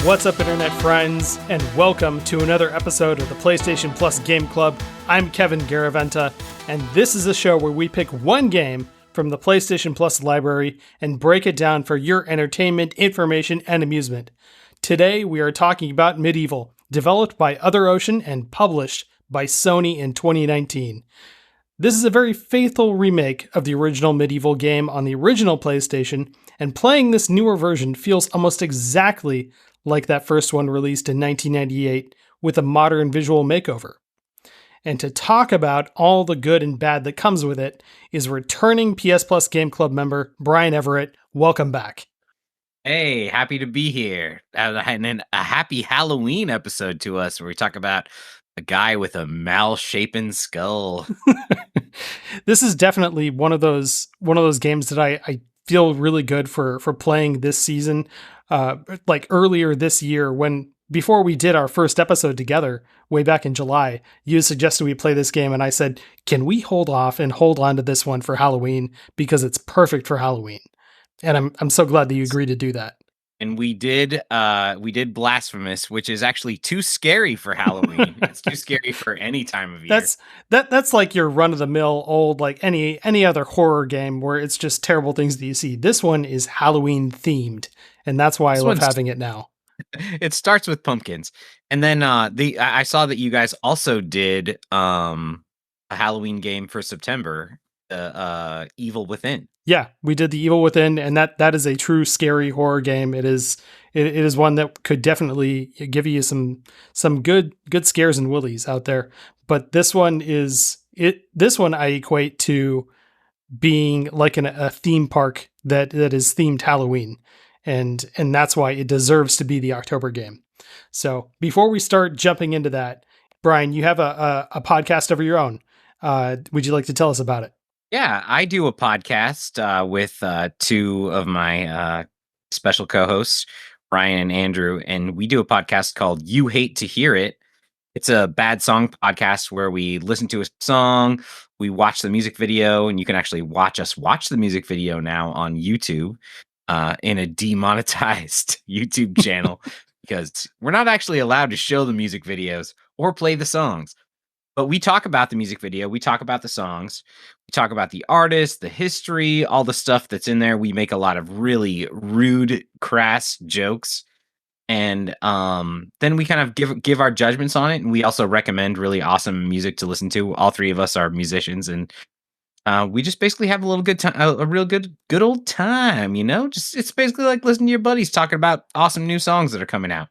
What's up, Internet friends, and welcome to another episode of the PlayStation Plus Game Club. I'm Kevin Garaventa, and this is a show where we pick one game from the PlayStation Plus library and break it down for your entertainment, information, and amusement. Today, we are talking about MediEvil, developed by Other Ocean and published by Sony in 2019. This is a very faithful remake of the original MediEvil game on the original PlayStation, and playing this newer version feels almost exactly like that first one released in 1998 with a modern visual makeover. And to talk about all the good and bad that comes with it is returning PS Plus Game Club member Brian Everett. Welcome back. Hey, happy to be here. And then a happy Halloween episode to us where we talk about a guy with a mal-shapen skull. This is definitely one of those games that I feel really good for playing this season. Like earlier this year, before we did our first episode together way back in July, you suggested we play this game, and I said, can we hold off and hold on to this one for Halloween because it's perfect for Halloween? And I'm so glad that you agreed to do that. And we did Blasphemous, which is actually too scary for Halloween. It's too scary for any time of year. That's like your run-of-the-mill old, like any other horror game where it's just terrible things that you see. This one is Halloween themed, and that's why I love having it now. It starts with pumpkins, and then I saw that you guys also did a Halloween game for September, Evil Within. Yeah, we did the Evil Within, and that is a true scary horror game. It is one that could definitely give you some good scares and willies out there. But this one I equate to being like a theme park that is themed Halloween. And that's why it deserves to be the October game. So before we start jumping into that, Brian, you have a podcast of your own. Would you like to tell us about it? Yeah, I do a podcast with two of my special co-hosts, Ryan and Andrew, and we do a podcast called You Hate to Hear It. It's a bad song podcast where we listen to a song, we watch the music video, and you can actually watch us watch the music video now on YouTube in a demonetized YouTube channel because we're not actually allowed to show the music videos or play the songs. But we talk about the music video, we talk about the songs, we talk about the artist, the history, all the stuff that's in there. We make a lot of really rude, crass jokes. And then we kind of give our judgments on it. And we also recommend really awesome music to listen to. All three of us are musicians, and we just basically have a little good time, a real good old time, you know? Just it's basically like listening to your buddies talking about awesome new songs that are coming out.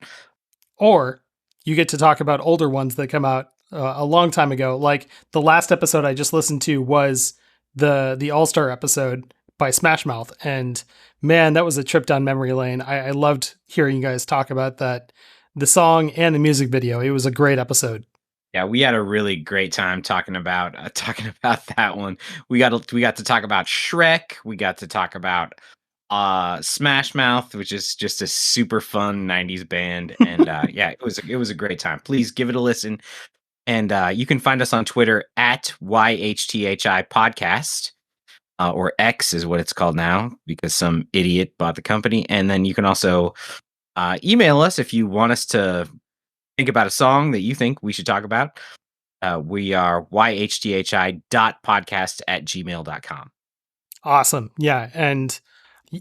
Or you get to talk about older ones that come out a long time ago. Like the last episode I just listened to was the All-Star episode by Smash Mouth, and man, that was a trip down memory lane. I loved hearing you guys talk about that, the song and the music video. It was a great episode. Yeah, we had a really great time talking about that one. We got to talk about Shrek. We got to talk about Smash Mouth, which is just a super fun 90s band, and yeah, it was a great time. Please give it a listen. And you can find us on Twitter at YHTHI Podcast, or X is what it's called now because some idiot bought the company. And then you can also email us if you want us to think about a song that you think we should talk about. We are yhthi.podcast@gmail.com. Awesome. Yeah. And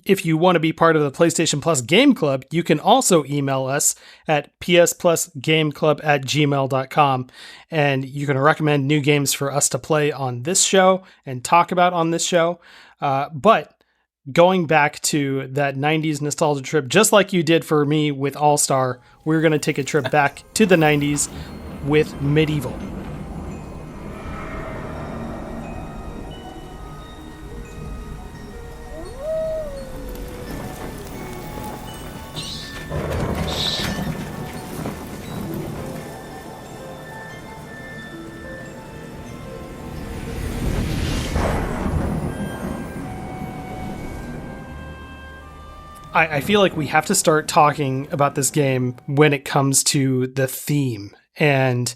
if you want to be part of the PlayStation Plus Game Club, you can also email us at psplusgameclub@gmail.com, and you can recommend new games for us to play on this show and talk about on this show. But going back to that 90s nostalgia trip, just like you did for me with All-Star, we're going to take a trip back to the 90s with MediEvil. I feel like we have to start talking about this game when it comes to the theme and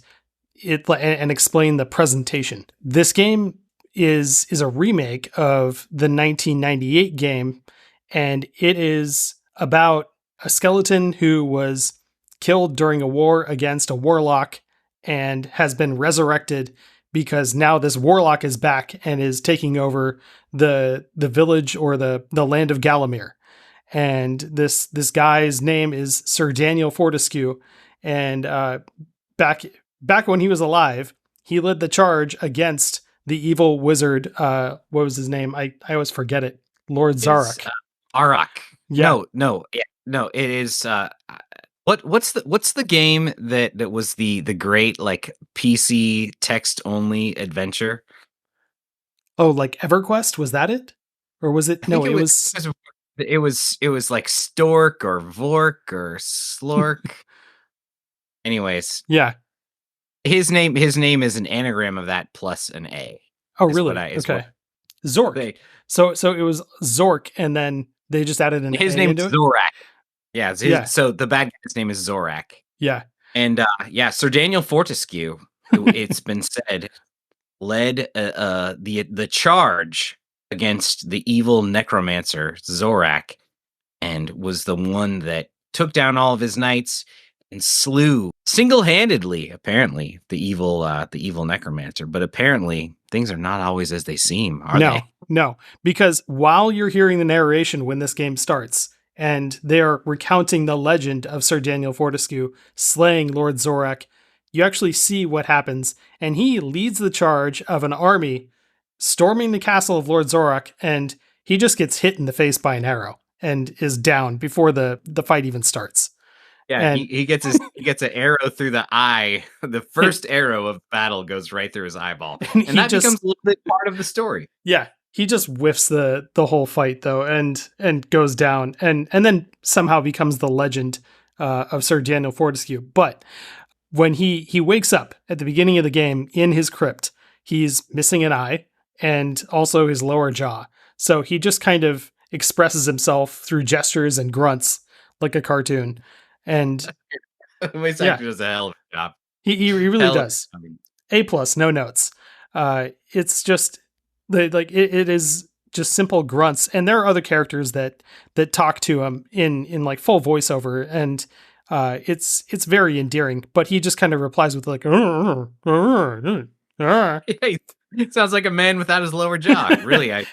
explain the presentation. This game is a remake of the 1998 game, and it is about a skeleton who was killed during a war against a warlock and has been resurrected because now this warlock is back and is taking over the village or the land of Galamir. And this guy's name is Sir Daniel Fortescue, and back back when he was alive, he led the charge against the evil wizard. What was his name? I always forget it. Lord Is Zarak. Arak. Yeah. No, yeah, no, it is what's the game that was the great like PC text only adventure? Oh, like EverQuest, was that it? Or was I it? think No, it it was was. it was like Stork or Vork or Slork. Anyways, Yeah. his name is an anagram of that plus an A. Oh, Is what really? I is what Okay. Zork. they So it was Zork, and then they just added an his A name into is it. Zorak. Yeah, Yeah. so the bad guy's name is Zorak. Yeah. And yeah, Sir Daniel Fortescue, it's been said, led the charge against the evil necromancer Zorak, and was the one that took down all of his knights and slew single-handedly, apparently, the evil necromancer. But apparently, things are not always as they seem, are No, they? no, because while you're hearing the narration when this game starts, and they are recounting the legend of Sir Daniel Fortescue slaying Lord Zorak, you actually see what happens, and he leads the charge of an army storming the castle of Lord Zorak, and he just gets hit in the face by an arrow and is down before the fight even starts. Yeah, he, And he gets he gets an arrow through the eye. The first arrow of battle goes right through his eyeball, and and he that becomes just a little bit part of the story. yeah, he just whiffs the whole fight though, and goes down, and then somehow becomes the legend of Sir Daniel Fortescue. But when he wakes up at the beginning of the game in his crypt, he's missing an eye and also his lower jaw. So he just kind of expresses himself through gestures and grunts like a cartoon. And The voice yeah, actor does a hell of a job. he really Hell, does. I mean, A plus, no notes. It's just it is just simple grunts, and there are other characters that talk to him in like full voiceover, and it's very endearing. But he just kind of replies with like, it sounds like a man without his lower jaw. Really,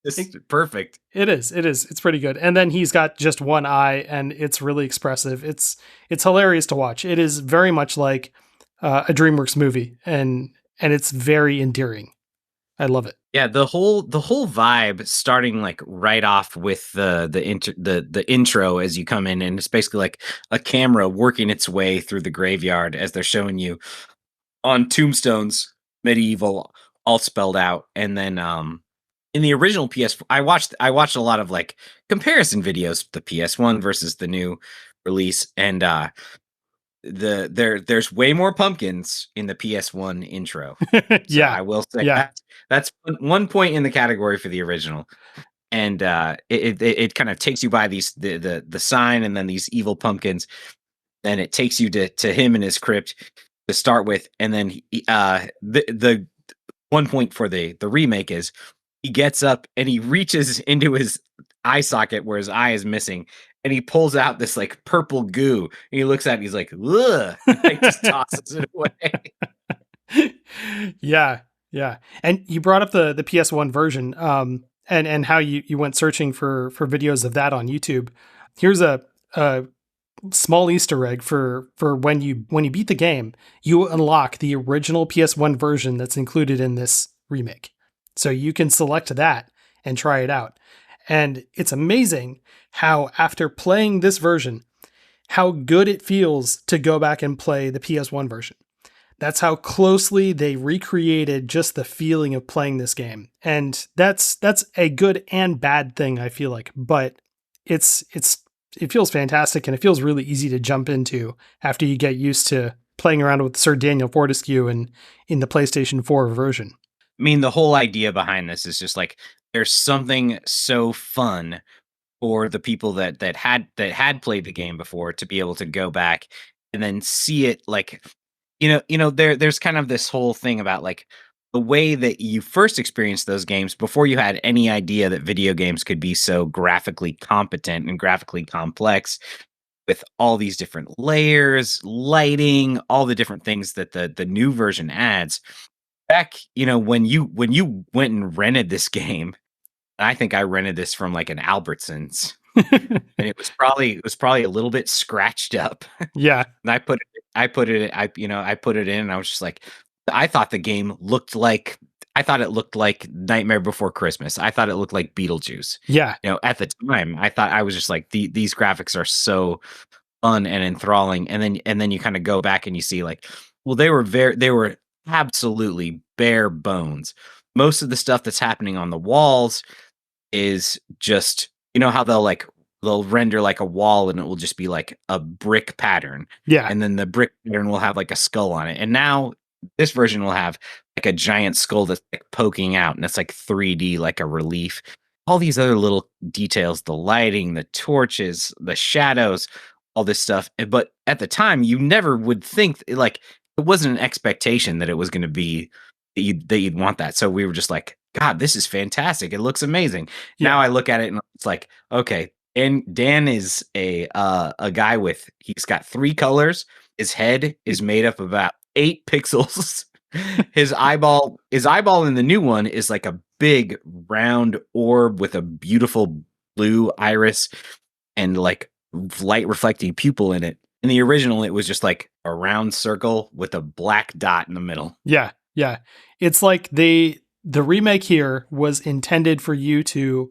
just perfect. It's pretty good. And then he's got just one eye, and it's really expressive. It's hilarious to watch. It is very much like a DreamWorks movie, and it's very endearing. I love it. Yeah, the whole vibe starting like right off with the intro as you come in, and it's basically like a camera working its way through the graveyard as they're showing you on tombstones, medieval, all spelled out. And then in the original I watched a lot of like comparison videos, the PS1 versus the new release, and there's way more pumpkins in the PS1 intro. So Yeah, I will say yeah. that's one point in the category for the original. And it kind of takes you by the sign and then these evil pumpkins, and it takes you to him in his crypt to start with. And then the one point for the remake is he gets up and he reaches into his eye socket where his eye is missing, and he pulls out this like purple goo, and he looks at it and he's like, ugh, and he just tosses it away. Yeah, yeah. And you brought up the PS1 version, and how you went searching for videos of that on YouTube. Here's a small Easter egg for when you beat the game, you unlock the original PS1 version that's included in this remake. So you can select that and try it out. And it's amazing how after playing this version, how good it feels to go back and play the PS1 version. That's how closely they recreated just the feeling of playing this game. And that's a good and bad thing, I feel like. But it feels fantastic, and it feels really easy to jump into after you get used to playing around with Sir Daniel Fortescue and in the PlayStation 4 version. I mean, the whole idea behind this is just like there's something so fun for the people that had played the game before to be able to go back and then see it like there's kind of this whole thing about like the way that you first experienced those games before you had any idea that video games could be so graphically competent and graphically complex with all these different layers, lighting, all the different things that the new version adds. Back, when you went and rented this game, I think I rented this from like an Albertsons, and it was probably a little bit scratched up. Yeah. And I put it in, and I was just like, I thought the game looked like I thought it looked like Nightmare Before Christmas. I thought it looked like Beetlejuice. Yeah. At the time, I was just like, these graphics are so fun and enthralling. And then you kind of go back and you see like, well, they were absolutely bare bones. Most of the stuff that's happening on the walls is just, how they'll render like a wall and it will just be like a brick pattern, Yeah. and then the brick pattern will have like a skull on it. And now this version will have like a giant skull that's like poking out, and it's like 3D, like a relief. All these other little details, the lighting, the torches, the shadows, all this stuff. But at the time, you never would think, like, it wasn't an expectation that it was going to be that you'd want that. So we were just like, God, this is fantastic. It looks amazing. Yeah. Now I look at it and it's like, okay, and Dan is a guy he's got 3 colors. His head is made up of about 8 pixels. His eyeball in the new one is like a big round orb with a beautiful blue iris and like light reflecting pupil in it. In the original, it was just like a round circle with a black dot in the middle. Yeah. Yeah. It's like the remake here was intended for you to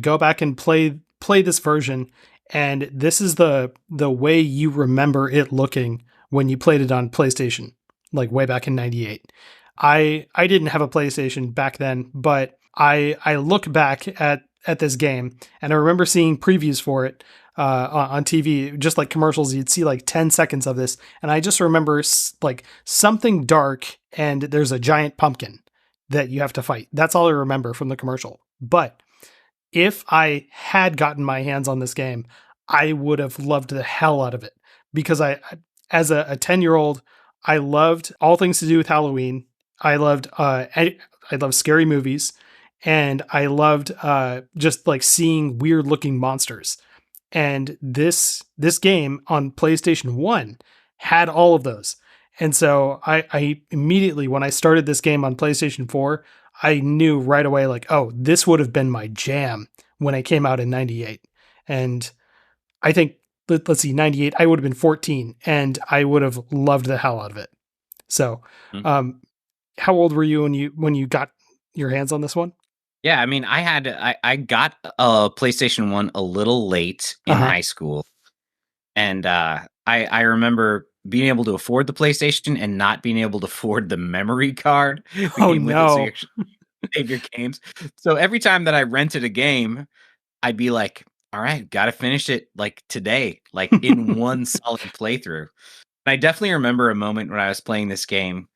go back and play this version, and this is the way you remember it looking when you played it on PlayStation, like way back in 98. I didn't have a PlayStation back then, but I look back at this game and I remember seeing previews for it on TV, just like commercials. You'd see like 10 seconds of this, and I just remember like something dark and there's a giant pumpkin that you have to fight. That's all I remember from the commercial. But if I had gotten my hands on this game, I would have loved the hell out of it, because as a 10-year-old, I loved all things to do with Halloween. I loved scary movies, and I loved just like seeing weird looking monsters. And this game on PlayStation 1 had all of those. And so I immediately, when I started this game on PlayStation 4, I knew right away, like, oh, this would have been my jam when it came out in 98. And I think, let's see, 98, I would have been 14 and I would have loved the hell out of it. So, how old were you when you got your hands on this one? Yeah, I mean, I got a PlayStation 1 a little late in high school. And I remember being able to afford the PlayStation and not being able to afford the memory card that came with it, so you actually save your games. So every time that I rented a game, I'd be like, all right, gotta finish it like today, like in one solid playthrough. And I definitely remember a moment when I was playing this game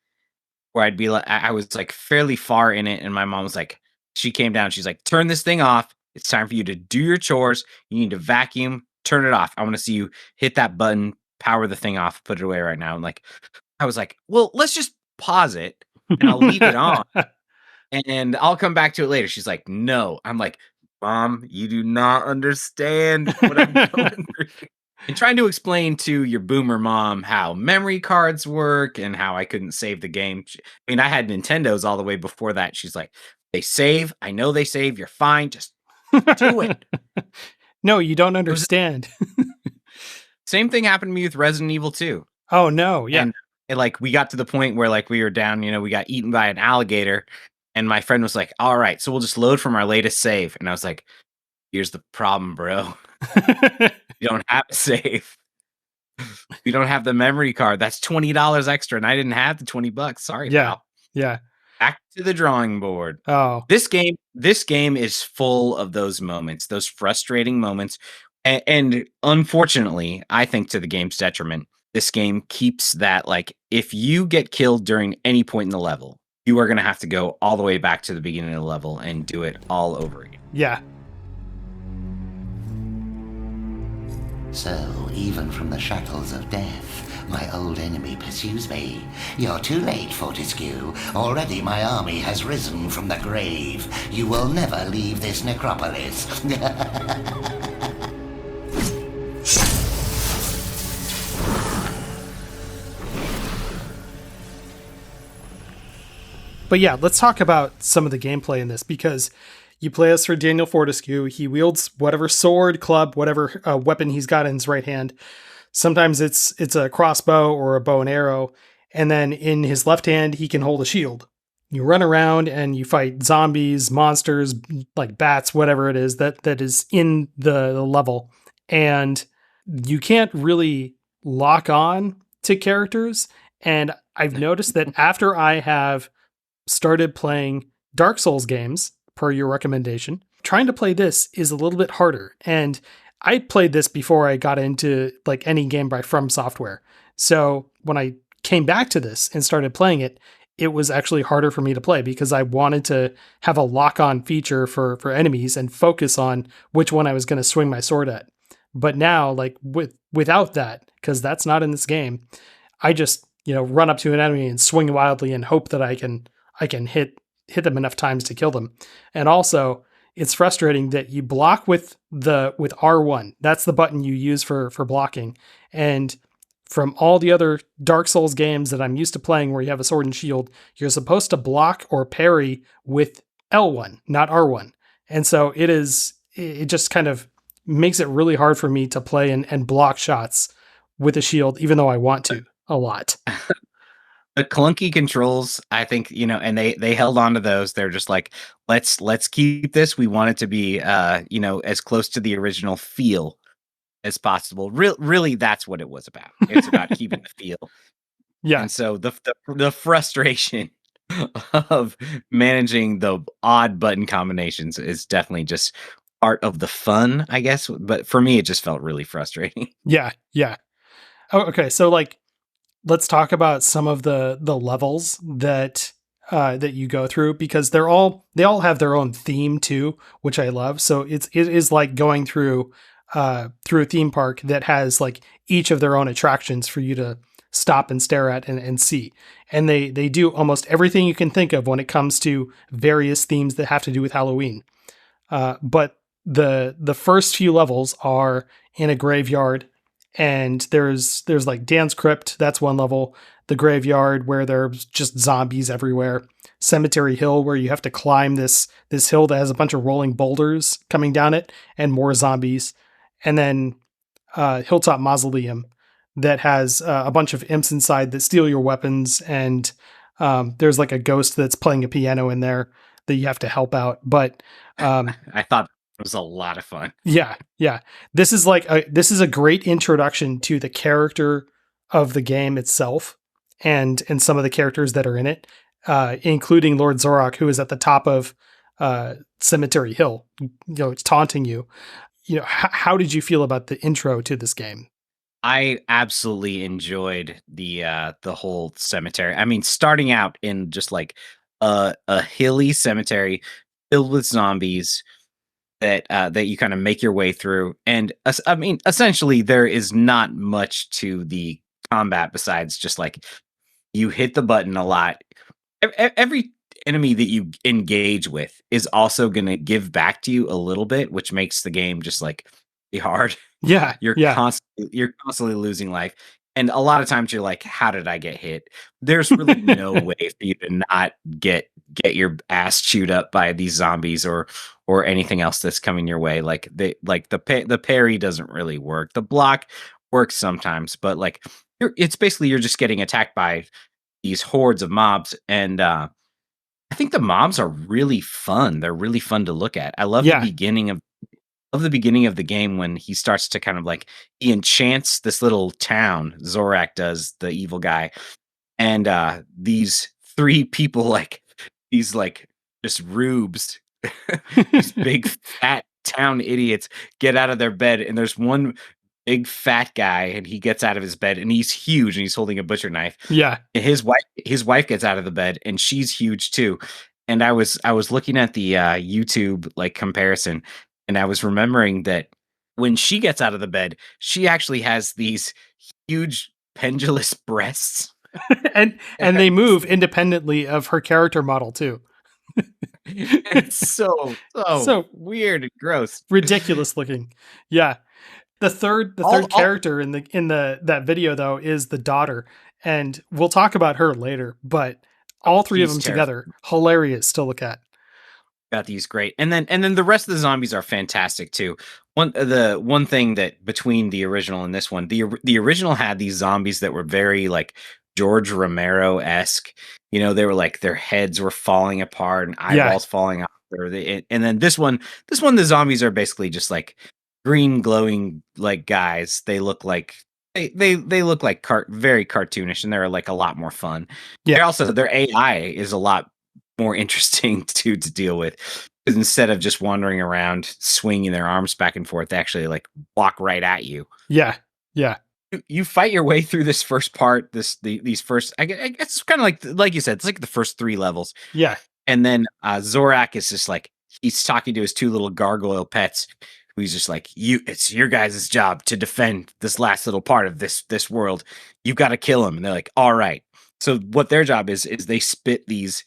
where I'd be like, I was like fairly far in it, and my mom was like, she came down, she's like, turn this thing off. It's time for you to do your chores. You need to vacuum, turn it off. I want to see you hit that button, power the thing off, put it away right now. And like, I was like, well, let's just pause it and I'll leave it on and I'll come back to it later. She's like, no. I'm like, Mom, you do not understand what I'm going through. And trying to explain to your boomer mom how memory cards work and how I couldn't save the game. I mean, I had Nintendos all the way before that. She's like, they save. I know they save. You're fine. Just do it. No, you don't understand. Same thing happened to me with Resident Evil 2. Oh, no. Yeah. And like, we got to the point where like we were down, we got eaten by an alligator. And my friend was like, all right, so we'll just load from our latest save. And I was like, here's the problem, bro. You don't have a save. We don't have the memory card. That's $20 extra. And I didn't have the $20. Sorry, pal. Yeah. Back to the drawing board. Oh. This game is full of those moments, those frustrating moments. And unfortunately, I think to the game's detriment, this game keeps that, like, if you get killed during any point in the level, you are going to have to go all the way back to the beginning of the level and do it all over again. Yeah. So, even from the shackles of death, my old enemy pursues me. You're too late, Fortescue. Already my army has risen from the grave. You will never leave this necropolis. But yeah, let's talk about some of the gameplay in this, because you play as for Daniel Fortescue. He wields whatever sword, club, whatever weapon he's got in his right hand. Sometimes it's a crossbow or a bow and arrow, and then in his left hand he can hold a shield. You run around and you fight zombies, monsters, like bats, whatever it is that is in the level, and you can't really lock on to characters. And I've noticed that after I have started playing Dark Souls games, per your recommendation, trying to play this is a little bit harder. And I played this before I got into like any game by From Software. So when I came back to this and started playing it, it was actually harder for me to play because I wanted to have a lock-on feature for enemies and focus on which one I was going to swing my sword at. But now, like without that, because that's not in this game, I just run up to an enemy and swing wildly and hope that I can hit them enough times to kill them. And also, it's frustrating that you block with R1. That's the button you use for blocking. And from all the other Dark Souls games that I'm used to playing where you have a sword and shield, you're supposed to block or parry with L1, not R1. And so it just kind of makes it really hard for me to play and block shots with a shield, even though I want to a lot. The clunky controls, I think, and they held on to those. They're just like, let's keep this. We want it to be, as close to the original feel as possible. Really, that's what it was about. It's about keeping the feel. Yeah. And so the frustration of managing the odd button combinations is definitely just part of the fun, I guess. But for me, it just felt really frustrating. Yeah. Yeah. Oh, okay. So let's talk about some of the levels that you go through, because they all have their own theme too, which I love. So it is like going through a theme park that has like each of their own attractions for you to stop and stare at and see. And they do almost everything you can think of when it comes to various themes that have to do with Halloween. But the first few levels are in a graveyard, and there's like Dan's Crypt, that's one level. The graveyard, where there's just zombies everywhere. Cemetery Hill, where you have to climb this hill that has a bunch of rolling boulders coming down it, and more zombies. And then Hilltop Mausoleum, that has a bunch of imps inside that steal your weapons, and there's like a ghost that's playing a piano in there that you have to help out. But I thought it was a lot of fun. Yeah. This is a great introduction to the character of the game itself, and some of the characters that are in it, including Lord Zorak, who is at the top of Cemetery Hill, taunting you. How did you feel about the intro to this game? I absolutely enjoyed the whole cemetery. I mean, starting out in just like a hilly cemetery filled with zombies that you kind of make your way through. And I mean, essentially, there is not much to the combat besides just like you hit the button a lot. Every enemy that you engage with is also going to give back to you a little bit, which makes the game just like be hard. Yeah, You're constantly losing life. And a lot of times you're like, how did I get hit? There's really no way for you to not get your ass chewed up by these zombies or anything else that's coming your way. Like the parry doesn't really work. The block works sometimes, but like it's basically you're just getting attacked by these hordes of mobs. And I think the mobs are really fun. They're really fun to look at. I love the beginning of the game when he starts to kind of like he enchants this little town. Zorak does, the evil guy, and these three people, like these like just rubes, these big fat town idiots, get out of their bed, and there's one big fat guy, and he gets out of his bed, and he's huge, and he's holding a butcher knife. Yeah, and his wife gets out of the bed, and she's huge too. And I was looking at the YouTube like comparison. And I was remembering that when she gets out of the bed, she actually has these huge pendulous breasts. and they move independently of her character model too. It's so weird and gross. Ridiculous looking. Yeah. The third character in that video though is the daughter, and we'll talk about her later, but all three of them together, hilarious to look at. Got these great. And then the rest of the zombies are fantastic too. One thing that between the original and this one, the original had these zombies that were very like George Romero-esque. You know, they were like their heads were falling apart and eyeballs falling off. And then this one, the zombies are basically just like green glowing like guys. They look like they look like very cartoonish, and they're like a lot more fun. Yeah. Their AI is a lot more interesting to deal with, because instead of just wandering around swinging their arms back and forth, they actually like walk right at you. Yeah. You fight your way through this first part. These first, I guess it's kind of like you said, it's like the first 3 levels. Yeah. And then Zorak is just like, he's talking to his 2 little gargoyle pets. He's just like, it's your guys' job to defend this last little part of this world. You've got to kill him. And they're like, all right. So what their job is they spit these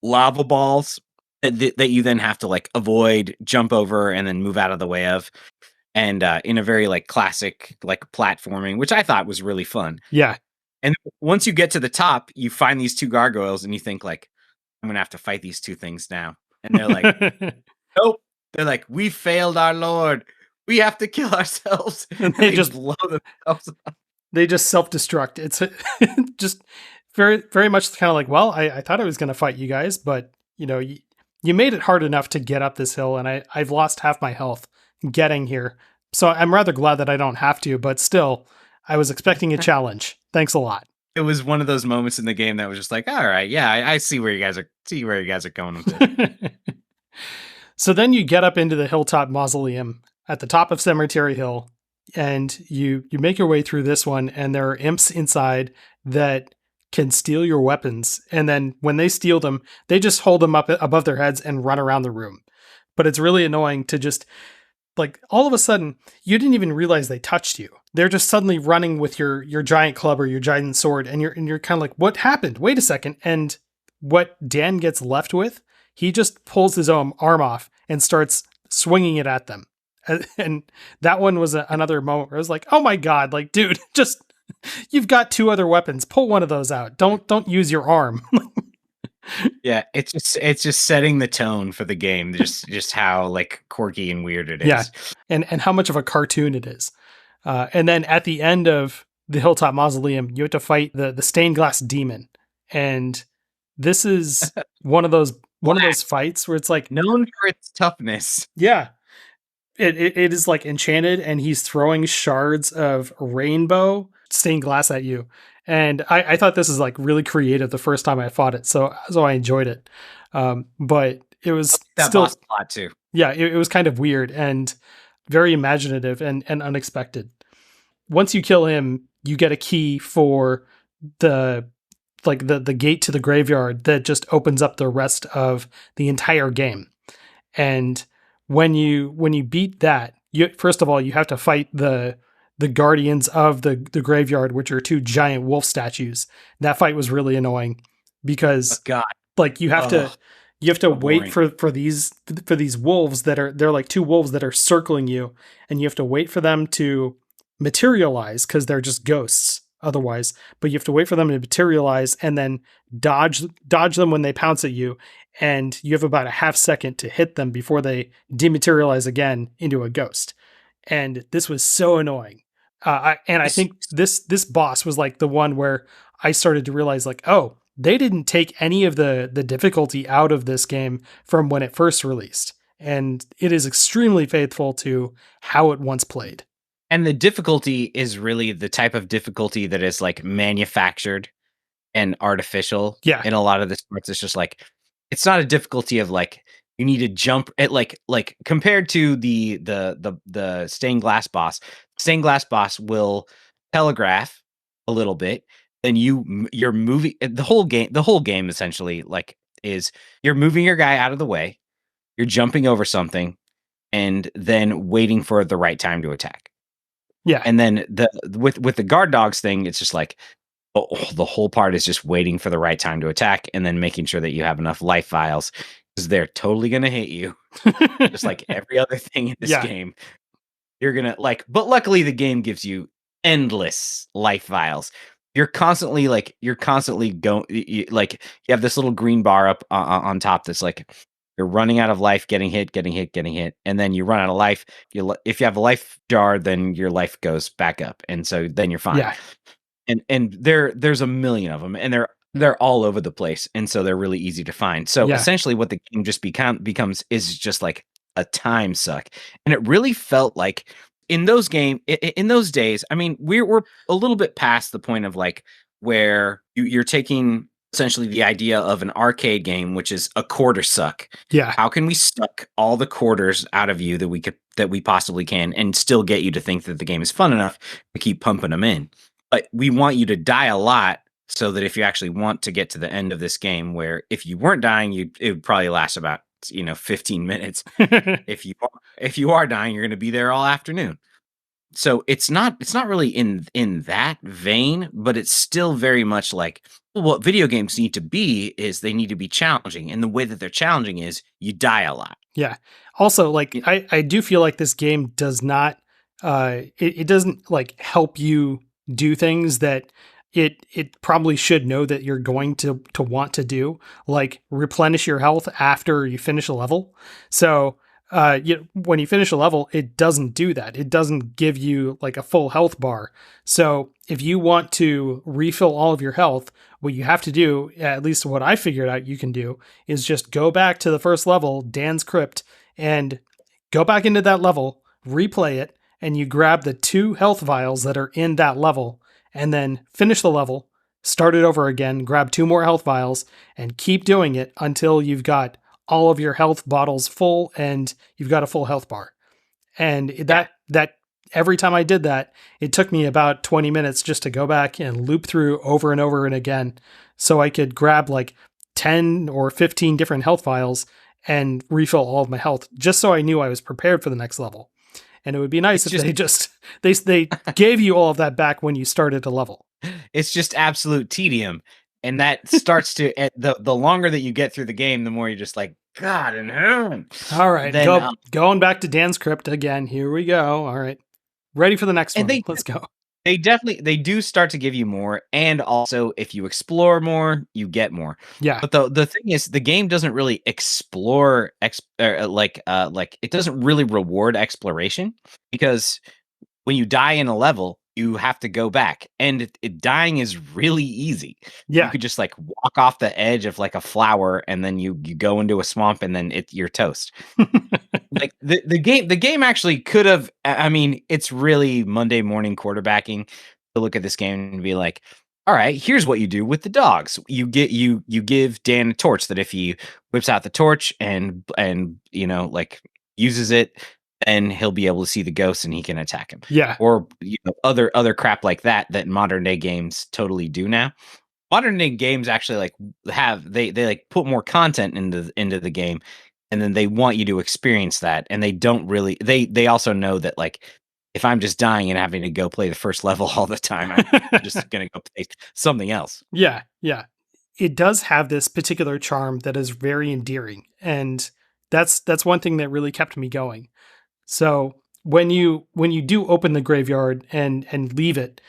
lava balls that you then have to like avoid, jump over, and then move out of the way of. And in a very like classic like platforming, which I thought was really fun. Yeah. And once you get to the top, you find these 2 gargoyles and you think like, I'm going to have to fight these 2 things now. And they're like, nope. They're like, we failed our lord. We have to kill ourselves. And they just blow themselves up. They just self-destruct. It's just very, very much kind of like, well, I thought I was going to fight you guys, but you know, you made it hard enough to get up this hill, and I've lost half my health getting here. So I'm rather glad that I don't have to, but still, I was expecting a challenge. Thanks a lot. It was one of those moments in the game that was just like, all right, yeah, I see where you guys are going with it. So then you get up into the hilltop mausoleum at the top of Cemetery Hill, and you make your way through this one, and there are imps inside that can steal your weapons. And then when they steal them, they just hold them up above their heads and run around the room. But it's really annoying to just, like, all of a sudden, you didn't even realize they touched you. They're just suddenly running with your giant club or your giant sword, and you're kind of like, what happened? Wait a second. And what Dan gets left with, he just pulls his own arm off and starts swinging it at them. And that one was another moment where I was like, oh my God, like, dude, just, you've got 2 other weapons. Pull one of those out. Don't use your arm. Yeah, it's just setting the tone for the game. Just how like quirky and weird it is. Yeah, and how much of a cartoon it is. And then at the end of the Hilltop Mausoleum, you have to fight the stained glass demon. And this is one of those fights where it's like known for its toughness. Yeah. It is like enchanted, and he's throwing shards of rainbow stained glass at you. And I thought this is like really creative the first time I fought it, so I enjoyed it. But it was that still boss plot too. Yeah, it was kind of weird and very imaginative and unexpected. Once you kill him, you get a key for the gate to the graveyard that just opens up the rest of the entire game. And when you beat that, first of all, you have to fight the guardians of the graveyard, which are 2 giant wolf statues. That fight was really annoying because like you have to wait for these wolves they're like 2 wolves that are circling you, and you have to wait for them to materialize because they're just ghosts otherwise. But you have to wait for them to materialize and then dodge them when they pounce at you. And you have about a half second to hit them before they dematerialize again into a ghost. And this was so annoying. I think this boss was like the one where I started to realize like, oh, they didn't take any of the difficulty out of this game from when it first released. And it is extremely faithful to how it once played. And the difficulty is really the type of difficulty that is like manufactured and artificial. Yeah. In a lot of the sports, it's just like, it's not a difficulty of like, you need to jump at like compared to the stained glass boss. Stained glass boss will telegraph a little bit. Then you're moving the whole game essentially like is you're moving your guy out of the way. You're jumping over something. and then waiting for the right time to attack. Yeah. And then with the guard dogs thing, it's just like the whole part is just waiting for the right time to attack and then making sure that you have enough life vials, because they're totally going to hit you. Just like every other thing in this game. You're going to but luckily the game gives you endless life vials. You're constantly going, you have this little green bar up on top that's like, you're running out of life, getting hit, and then you run out of life. If you have a life jar, then your life goes back up, and so then you're fine. Yeah. And there's a million of them, and they're all over the place, and so they're really easy to find. So essentially, what the game just becomes is just like a time suck, and it really felt like in those days. I mean, we're a little bit past the point of like where you're taking essentially the idea of an arcade game, which is a quarter suck. Yeah. How can we suck all the quarters out of you that we possibly can and still get you to think that the game is fun enough to keep pumping them in? But we want you to die a lot so that if you actually want to get to the end of this game, where if you weren't dying, it would probably last about 15 minutes. If you are dying, you're going to be there all afternoon. So it's not really in that vein, but it's still very much like, well, what video games need to be is they need to be challenging, and the way that they're challenging is you die a lot. Yeah. Also, I do feel like this game does not it doesn't like help you do things that it probably should know that you're going to want to do, like replenish your health after you finish a level. So when you finish a level, it doesn't do that. It doesn't give you like a full health bar. So if you want to refill all of your health, what you have to do, at least what I figured out you can do, is just go back to the first level, Dan's Crypt, and go back into that level, replay it, and you grab the 2 health vials that are in that level, and then finish the level, start it over again, grab 2 more health vials, and keep doing it until you've got all of your health bottles full and you've got a full health bar. And that every time I did that, it took me about 20 minutes just to go back and loop through over and over and again, so I could grab like 10 or 15 different health vials and refill all of my health, just so I knew I was prepared for the next level. And it would be nice if they gave you all of that back when you started a level. It's just absolute tedium. And that starts to, the longer that you get through the game, the more you're just like, God and heaven. All right, then, going back to Dan's Crypt again. Here we go. All right, ready for the next one. Let's go. They do start to give you more, and also if you explore more, you get more. Yeah. But the thing is, the game doesn't really explore like it doesn't really reward exploration, because when you die in a level, you have to go back, and dying is really easy. Yeah. You could just like walk off the edge of like a flower, and then you go into a swamp, and then you're toast. Like the game actually could have, I mean, it's really Monday morning quarterbacking to look at this game and be like, all right, here's what you do with the dogs. You give Dan a torch that if he whips out the torch and like uses it, then he'll be able to see the ghosts and he can attack him. Yeah. Or other crap like that modern day games totally do now. Modern day games actually like have they like put more content into the game, and then they want you to experience that, and they don't really they also know that like, if I'm just dying and having to go play the first level all the time, I'm just gonna go play something else. Yeah. It does have this particular charm that is very endearing, and that's one thing that really kept me going. So when you do open the graveyard and leave it,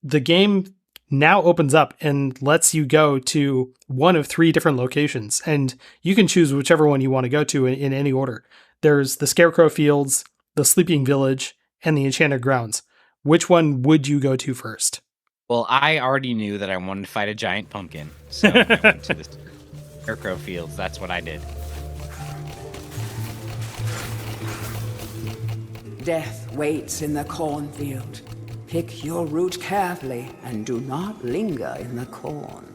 the game now opens up and lets you go to one of 3 different locations, and you can choose whichever one you want to go to in any order. There's the Scarecrow Fields, the Sleeping Village, and the Enchanted Grounds. Which one would you go to first? Well, I already knew that I wanted to fight a giant pumpkin, so I went to the Scarecrow Fields. That's what I did. Death waits in the cornfield. Pick your route carefully and do not linger in the corn.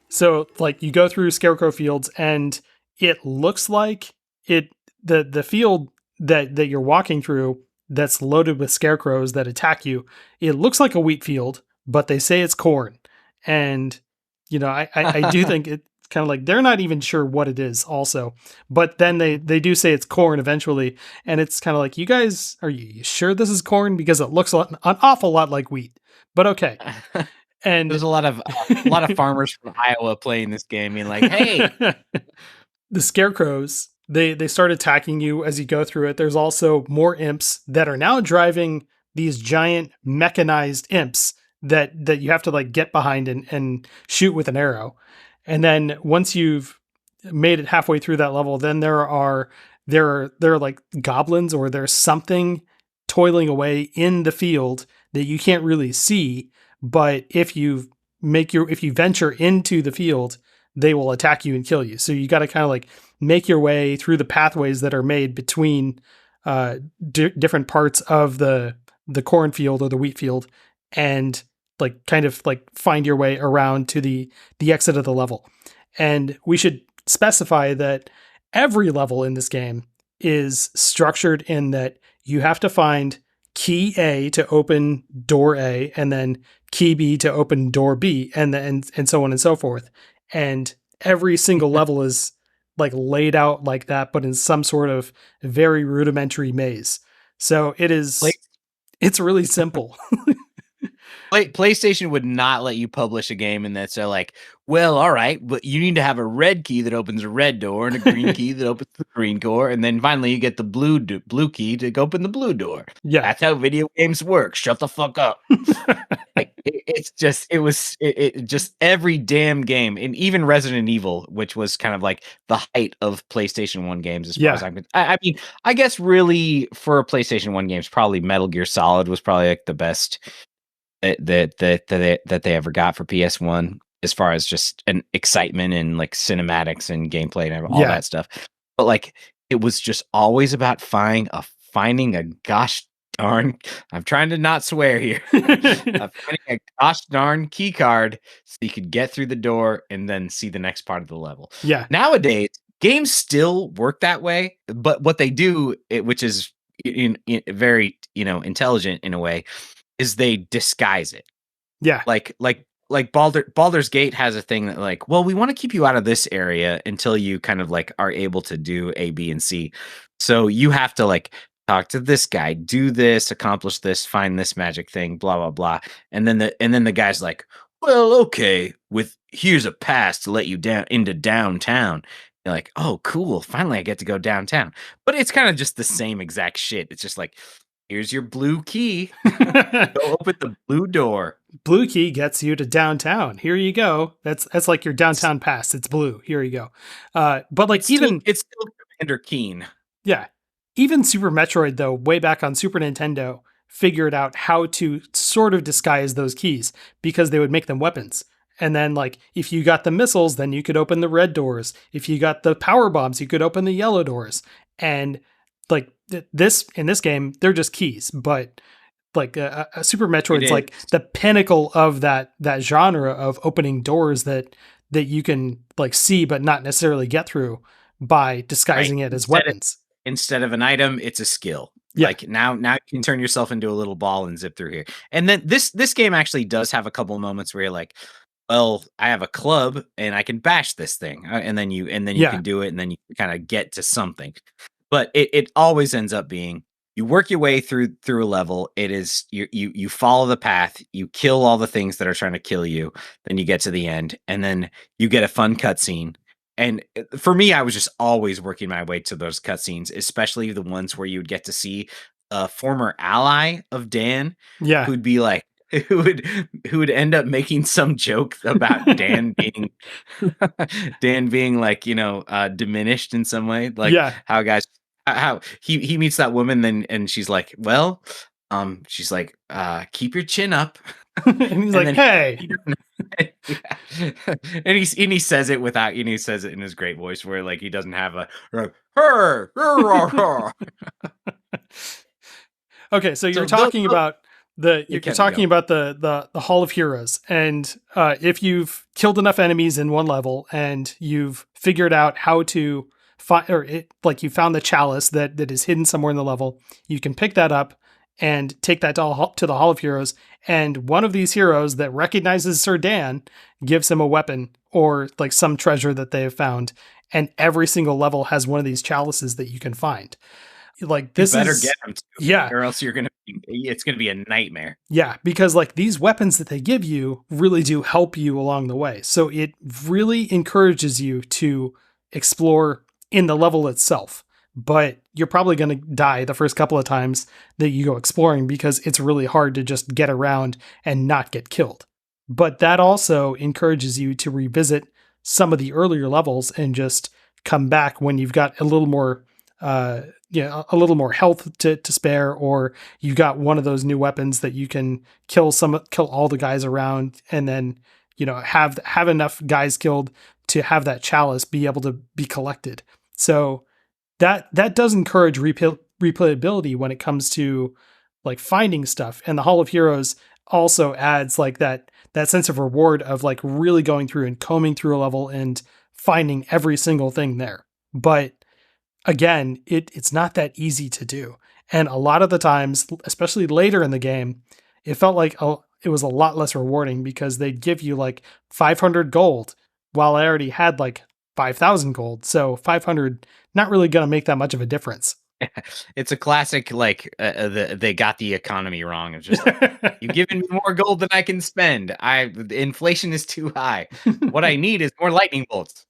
So, like, you go through Scarecrow Fields, and it looks like the field that you're walking through that's loaded with scarecrows that attack you. It looks like a wheat field, but they say it's corn. And, I do think it kind of like they're not even sure what it is also. But then they do say it's corn eventually, and it's kind of like, you guys, are you sure this is corn? Because it looks an awful lot like wheat. But okay. And there's a lot of farmers from Iowa playing this game, being like, "Hey, the scarecrows, they start attacking you as you go through it. There's also more imps that are now driving these giant mechanized imps that you have to like get behind and shoot with an arrow. And then once you've made it halfway through that level, then there are like goblins, or there's something toiling away in the field that you can't really see. But if you venture into the field, they will attack you and kill you. So you got to kind of like make your way through the pathways that are made between different parts of the cornfield or the wheat field, and like kind of like find your way around to the exit of the level. And we should specify that every level in this game is structured in that you have to find key A to open door A, and then key B to open door B, and so on and so forth. And every single level is like laid out like that, but in some sort of very rudimentary maze. So it's really simple. PlayStation would not let you publish a game and that's like, well, all right, but you need to have a red key that opens a red door and a green key that opens the green door, and then finally you get the blue key to open the blue door. Yeah, that's how video games work. Shut the fuck up. Like it just every damn game, and even Resident Evil, which was kind of like the height of PlayStation 1 games as far as I'm. I mean, I guess really for PlayStation 1 games, probably Metal Gear Solid was probably like the best that they ever got for PS1, as far as just an excitement and like cinematics and gameplay and all that stuff. But like it was just always about finding a gosh darn, I'm trying to not swear here, finding a gosh darn key card so you could get through the door and then see the next part of the level. Yeah. Nowadays, games still work that way, but what they do, which is very intelligent in a way, is they disguise it. Yeah. Like Baldur's Gate has a thing that like, well, we want to keep you out of this area until you kind of like are able to do A, B, and C. So you have to like talk to this guy, do this, accomplish this, find this magic thing, blah, blah, blah. And then the guy's like, well, okay, here's a pass to let you down into downtown. You're like, oh, cool. Finally, I get to go downtown. But it's kind of just the same exact shit. It's just like, here's your blue key. Go open the blue door. Blue key gets you to downtown. Here you go. That's like your downtown pass. It's blue. Here you go. But like it's still Commander Keen. Yeah. Even Super Metroid, though, way back on Super Nintendo, figured out how to sort of disguise those keys because they would make them weapons. And then, like, if you got the missiles, then you could open the red doors. If you got the power bombs, you could open the yellow doors. And like in this game, they're just keys. But like a Super Metroid's like the pinnacle of that genre of opening doors that you can like see but not necessarily get through by disguising it as weapons. Instead of an item, it's a skill. Yeah. Like now you can turn yourself into a little ball and zip through here. And then this game actually does have a couple of moments where you're like, well, I have a club and I can bash this thing. And then you can do it, and then you kind of get to something. But it always ends up being you work your way through a level. It is you follow the path, you kill all the things that are trying to kill you, then you get to the end, and then you get a fun cutscene. And for me, I was just always working my way to those cutscenes, especially the ones where you would get to see a former ally of Dan, who'd be like, who would end up making some joke about Dan being like, diminished in some way, like how he meets that woman, and she's like, well, keep your chin up. And he's like, hey. And he says it without, he says it in his great voice where like he doesn't have a her. Okay, so you're talking about the Hall of Heroes, and if you've killed enough enemies in one level and you've figured out how to find, you found the chalice that is hidden somewhere in the level, you can pick that up and take that to the Hall of Heroes, and one of these heroes that recognizes Sir Dan gives him a weapon or like some treasure that they have found. And every single level has one of these chalices that you can find. Like this you better is, get them too, yeah, or else it's gonna be a nightmare. yeah, because like these weapons that they give you really do help you along the way. So it really encourages you to explore in the level itself. But you're probably going to die the first couple of times that you go exploring because it's really hard to just get around and not get killed. But that also encourages you to revisit some of the earlier levels and just come back when you've got a little more a little more health to spare, or you got one of those new weapons that you can kill all the guys around, and then have enough guys killed to have that chalice be able to be collected. So that does encourage replayability when it comes to like finding stuff. And the Hall of Heroes also adds like that sense of reward of like really going through and combing through a level and finding every single thing there. But again, it's not that easy to do. And a lot of the times, especially later in the game, it felt like it was a lot less rewarding because they'd give you like 500 gold while I already had like 5,000 gold. So 500, not really going to make that much of a difference. It's a classic, like they got the economy wrong. It's just like, you've given me more gold than I can spend. The inflation is too high. What I need is more lightning bolts.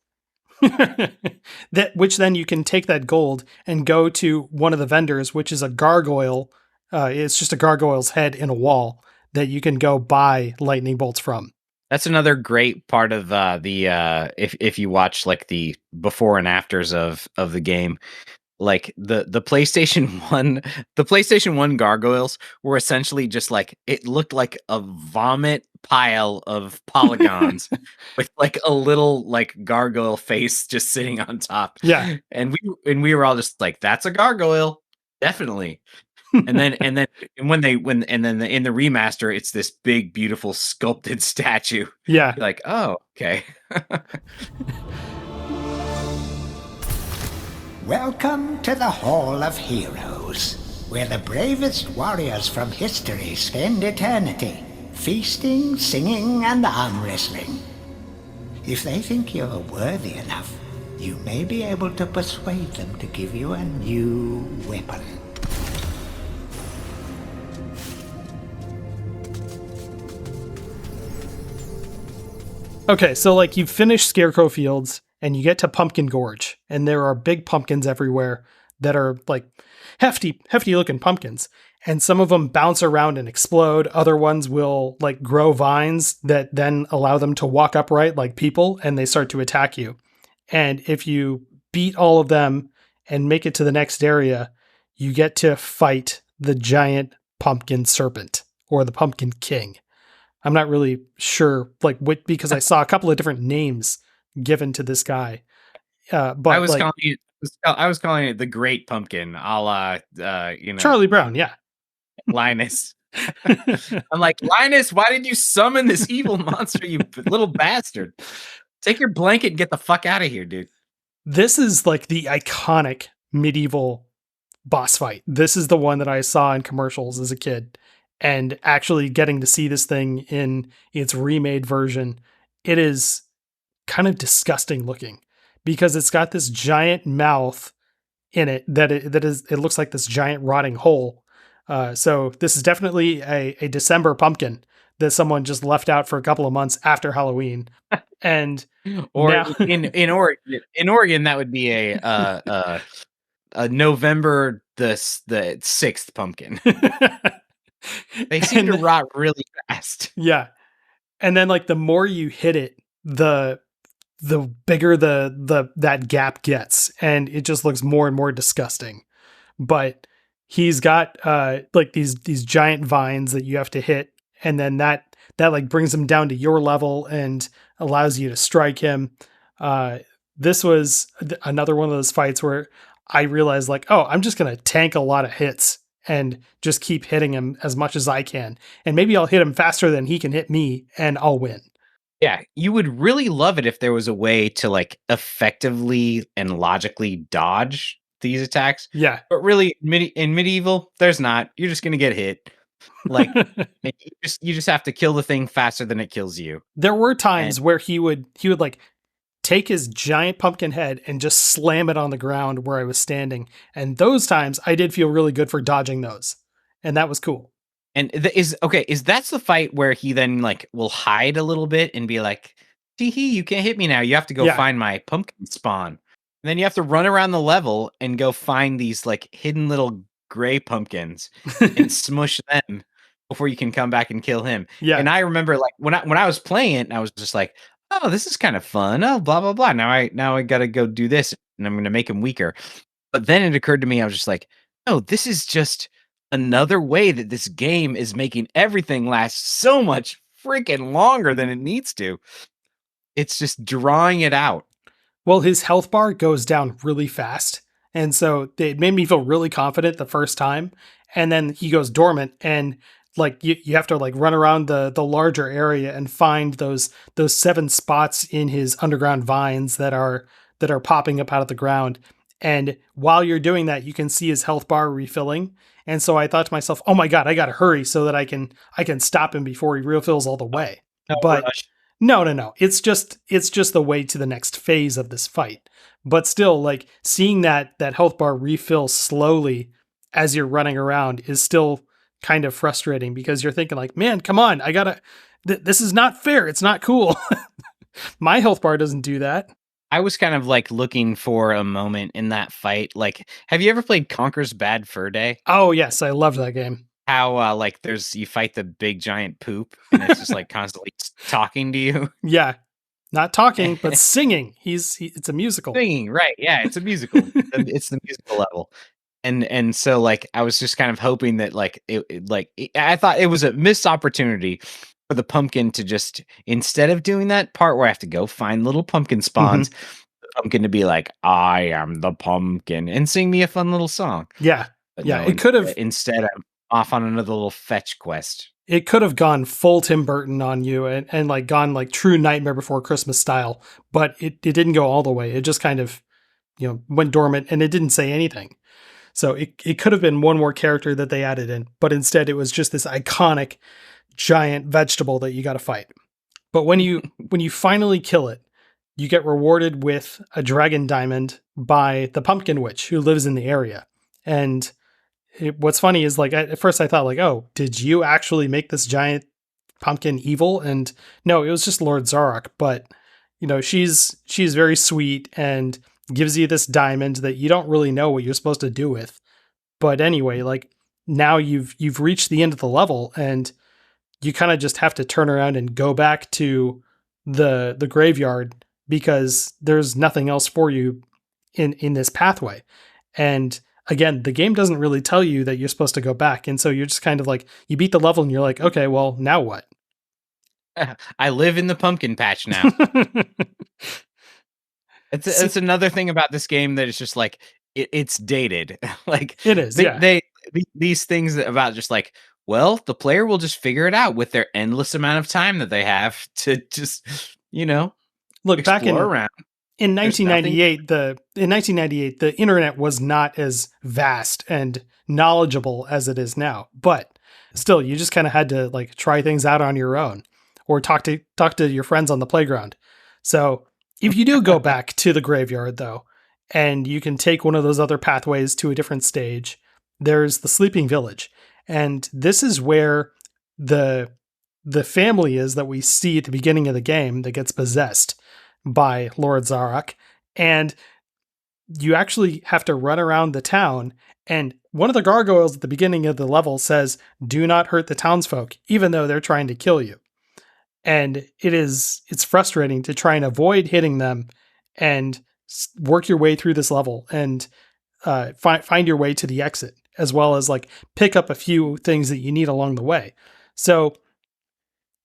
Which then you can take that gold and go to one of the vendors, which is a gargoyle. It's just a gargoyle's head in a wall that you can go buy lightning bolts from. That's another great part of if you watch like the before and afters of the game. Like the PlayStation 1 gargoyles were essentially just like, it looked like a vomit pile of polygons with like a little like gargoyle face just sitting on top. Yeah. And we were all just like, that's a gargoyle. Definitely. And then in the remaster, it's this big, beautiful sculpted statue. Yeah. You're like, oh, okay. Welcome to the Hall of Heroes, where the bravest warriors from history spend eternity, feasting, singing, and arm wrestling. If they think you're worthy enough, you may be able to persuade them to give you a new weapon. Okay, so like you finish Scarecrow Fields and you get to Pumpkin Gorge, and there are big pumpkins everywhere that are like hefty looking pumpkins. And some of them bounce around and explode. Other ones will like grow vines that then allow them to walk upright like people, and they start to attack you. And if you beat all of them and make it to the next area, you get to fight the giant pumpkin serpent or the pumpkin king. I'm not really sure, like, what, because I saw a couple of different names given to this guy. But I was calling it the Great Pumpkin, a la, Charlie Brown, yeah. Linus. I'm like, Linus, why did you summon this evil monster, you little bastard? Take your blanket and get the fuck out of here, dude. This is like the iconic medieval boss fight. This is the one that I saw in commercials as a kid. And actually getting to see this thing in its remade version, it is kind of disgusting looking because it's got this giant mouth in it it looks like this giant rotting hole. So this is definitely a December pumpkin that someone just left out for a couple of months after Halloween. And or now, in Oregon, that would be a November the 6th pumpkin. They seem to rot really fast. Yeah. And then like the more you hit it, the bigger that gap gets, and it just looks more and more disgusting. But he's got like these giant vines that you have to hit, and then that like brings him down to your level and allows you to strike him. This was another one of those fights where I realized like, oh, I'm just going to tank a lot of hits and just keep hitting him as much as I can. And maybe I'll hit him faster than he can hit me, and I'll win. Yeah, you would really love it if there was a way to like effectively and logically dodge these attacks. Yeah. But really, in MediEvil, there's not. You're just going to get hit. Like you just have to kill the thing faster than it kills you. There were times And- where he would like take his giant pumpkin head and just slam it on the ground where I was standing. And those times I did feel really good for dodging those. And that was cool. And is that's the fight where he then like will hide a little bit and be like, tee hee, you can't hit me now. You have to go Yeah. find my pumpkin spawn. And then you have to run around the level and go find these like hidden little gray pumpkins and smush them before you can come back and kill him. Yeah. And I remember like when I was playing it, I was just like, oh, this is kind of fun. Oh, blah blah blah. Now I gotta go do this and I'm gonna make him weaker. But then it occurred to me, I was just like, no, this is just another way that this game is making everything last so much freaking longer than it needs to. It's just drawing it out. Well, his health bar goes down really fast. And so it made me feel really confident the first time. And then he goes dormant and like you have to like run around the larger area and find those 7 spots in his underground vines that are popping up out of the ground. And while you're doing that, you can see his health bar refilling. And so I thought to myself, oh my God, I got to hurry so that I can stop him before he refills all the way. But rush. No. It's just the way to the next phase of this fight. But still, like seeing that health bar refill slowly as you're running around is still kind of frustrating because you're thinking like, man, come on, I gotta, this is not fair. It's not cool. My health bar doesn't do that. I was kind of like looking for a moment in that fight. Like, have you ever played Conker's Bad Fur Day? Oh yes, I loved that game. How like you fight the big giant poop and it's just like constantly talking to you. Yeah. Not talking, but singing. It's a musical. Singing, right? Yeah, it's a musical. It's the musical level, and so like I was just kind of hoping that I thought it was a missed opportunity for the pumpkin to just instead of doing that part where I have to go find little pumpkin spawns, the pumpkin to be like, I am the pumpkin and sing me a fun little song. Yeah, But yeah. no, It could have instead I'm off on another little fetch quest. It could have gone full Tim Burton on you and like gone like true Nightmare Before Christmas style, but it didn't go all the way. It just kind of, went dormant and it didn't say anything. So it could have been one more character that they added in, but instead it was just this iconic giant vegetable that you got to fight. But when you finally kill it, you get rewarded with a dragon diamond by the pumpkin witch who lives in the area. And what's funny is like at first I thought like, oh, did you actually make this giant pumpkin evil? And no, it was just Lord Zarok. But she's very sweet and gives you this diamond that you don't really know what you're supposed to do with. But anyway, like now you've reached the end of the level and you kind of just have to turn around and go back to the graveyard because there's nothing else for you in this pathway. And again, the game doesn't really tell you that you're supposed to go back. And so you're just kind of like, you beat the level and you're like, okay, well, now what? I live in the pumpkin patch now. It's another thing about this game that it's just like, it's dated. Like it is. These things about just like, well, the player will just figure it out with their endless amount of time that they have to just, look back around. In 1998, the internet was not as vast and knowledgeable as it is now. But still, you just kind of had to like try things out on your own or talk to your friends on the playground. So if you do go back to the graveyard though, and you can take one of those other pathways to a different stage, there's the Sleeping Village. And this is where the family is that we see at the beginning of the game that gets possessed by Lord Zarok. And you actually have to run around the town. And one of the gargoyles at the beginning of the level says, do not hurt the townsfolk, even though they're trying to kill you. And it's frustrating to try and avoid hitting them and work your way through this level and find your way to the exit, as well as like pick up a few things that you need along the way. So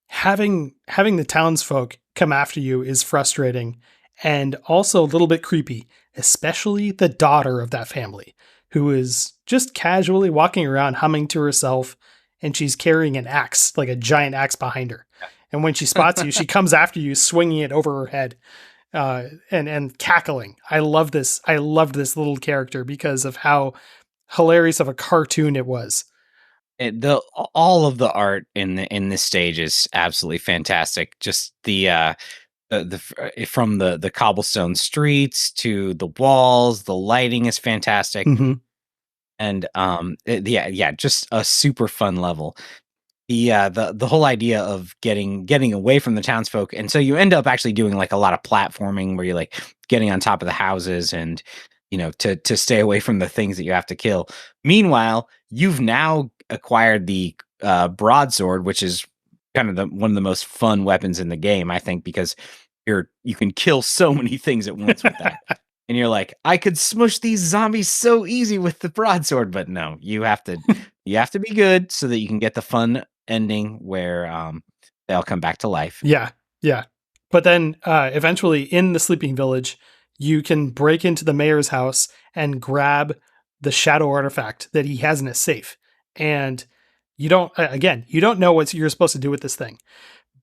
having the townsfolk come after you is frustrating and also a little bit creepy, especially the daughter of that family, who is just casually walking around humming to herself, and she's carrying an axe, like a giant axe behind her. And when she spots you, she comes after you, swinging it over her head and cackling. I loved this little character because of how hilarious of a cartoon it was. the all of the art in this stage is absolutely fantastic. Just from the cobblestone streets to the walls, the lighting is fantastic. Mm-hmm. And yeah, just a super fun level. The whole idea of getting away from the townsfolk, and so you end up actually doing like a lot of platforming where you're like getting on top of the houses and to stay away from the things that you have to kill. Meanwhile, you've now acquired the broadsword, which is kind of one of the most fun weapons in the game, I think, because you can kill so many things at once with that. And you're like, I could smush these zombies so easy with the broadsword, but no, you have to be good so that you can get the fun ending where they'll come back to life. Yeah, yeah. But then eventually in the sleeping village, you can break into the mayor's house and grab the shadow artifact that he has in his safe. And you don't know what you're supposed to do with this thing.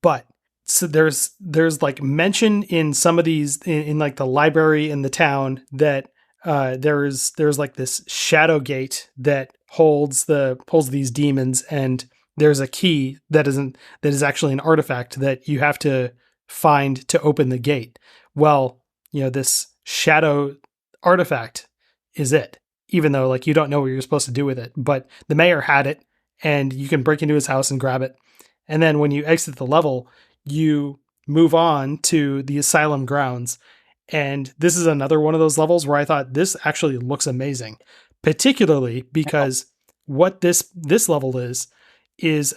But so there's like mention in some of these in like the library in the town that there's like this shadow gate that holds these demons, and there's a key that is actually an artifact that you have to find to open the gate. Well, this shadow artifact is it, even though like you don't know what you're supposed to do with it. But the mayor had it, and you can break into his house and grab it. And then when you exit the level, you move on to the asylum grounds. And this is another one of those levels where I thought this actually looks amazing, particularly because what this level is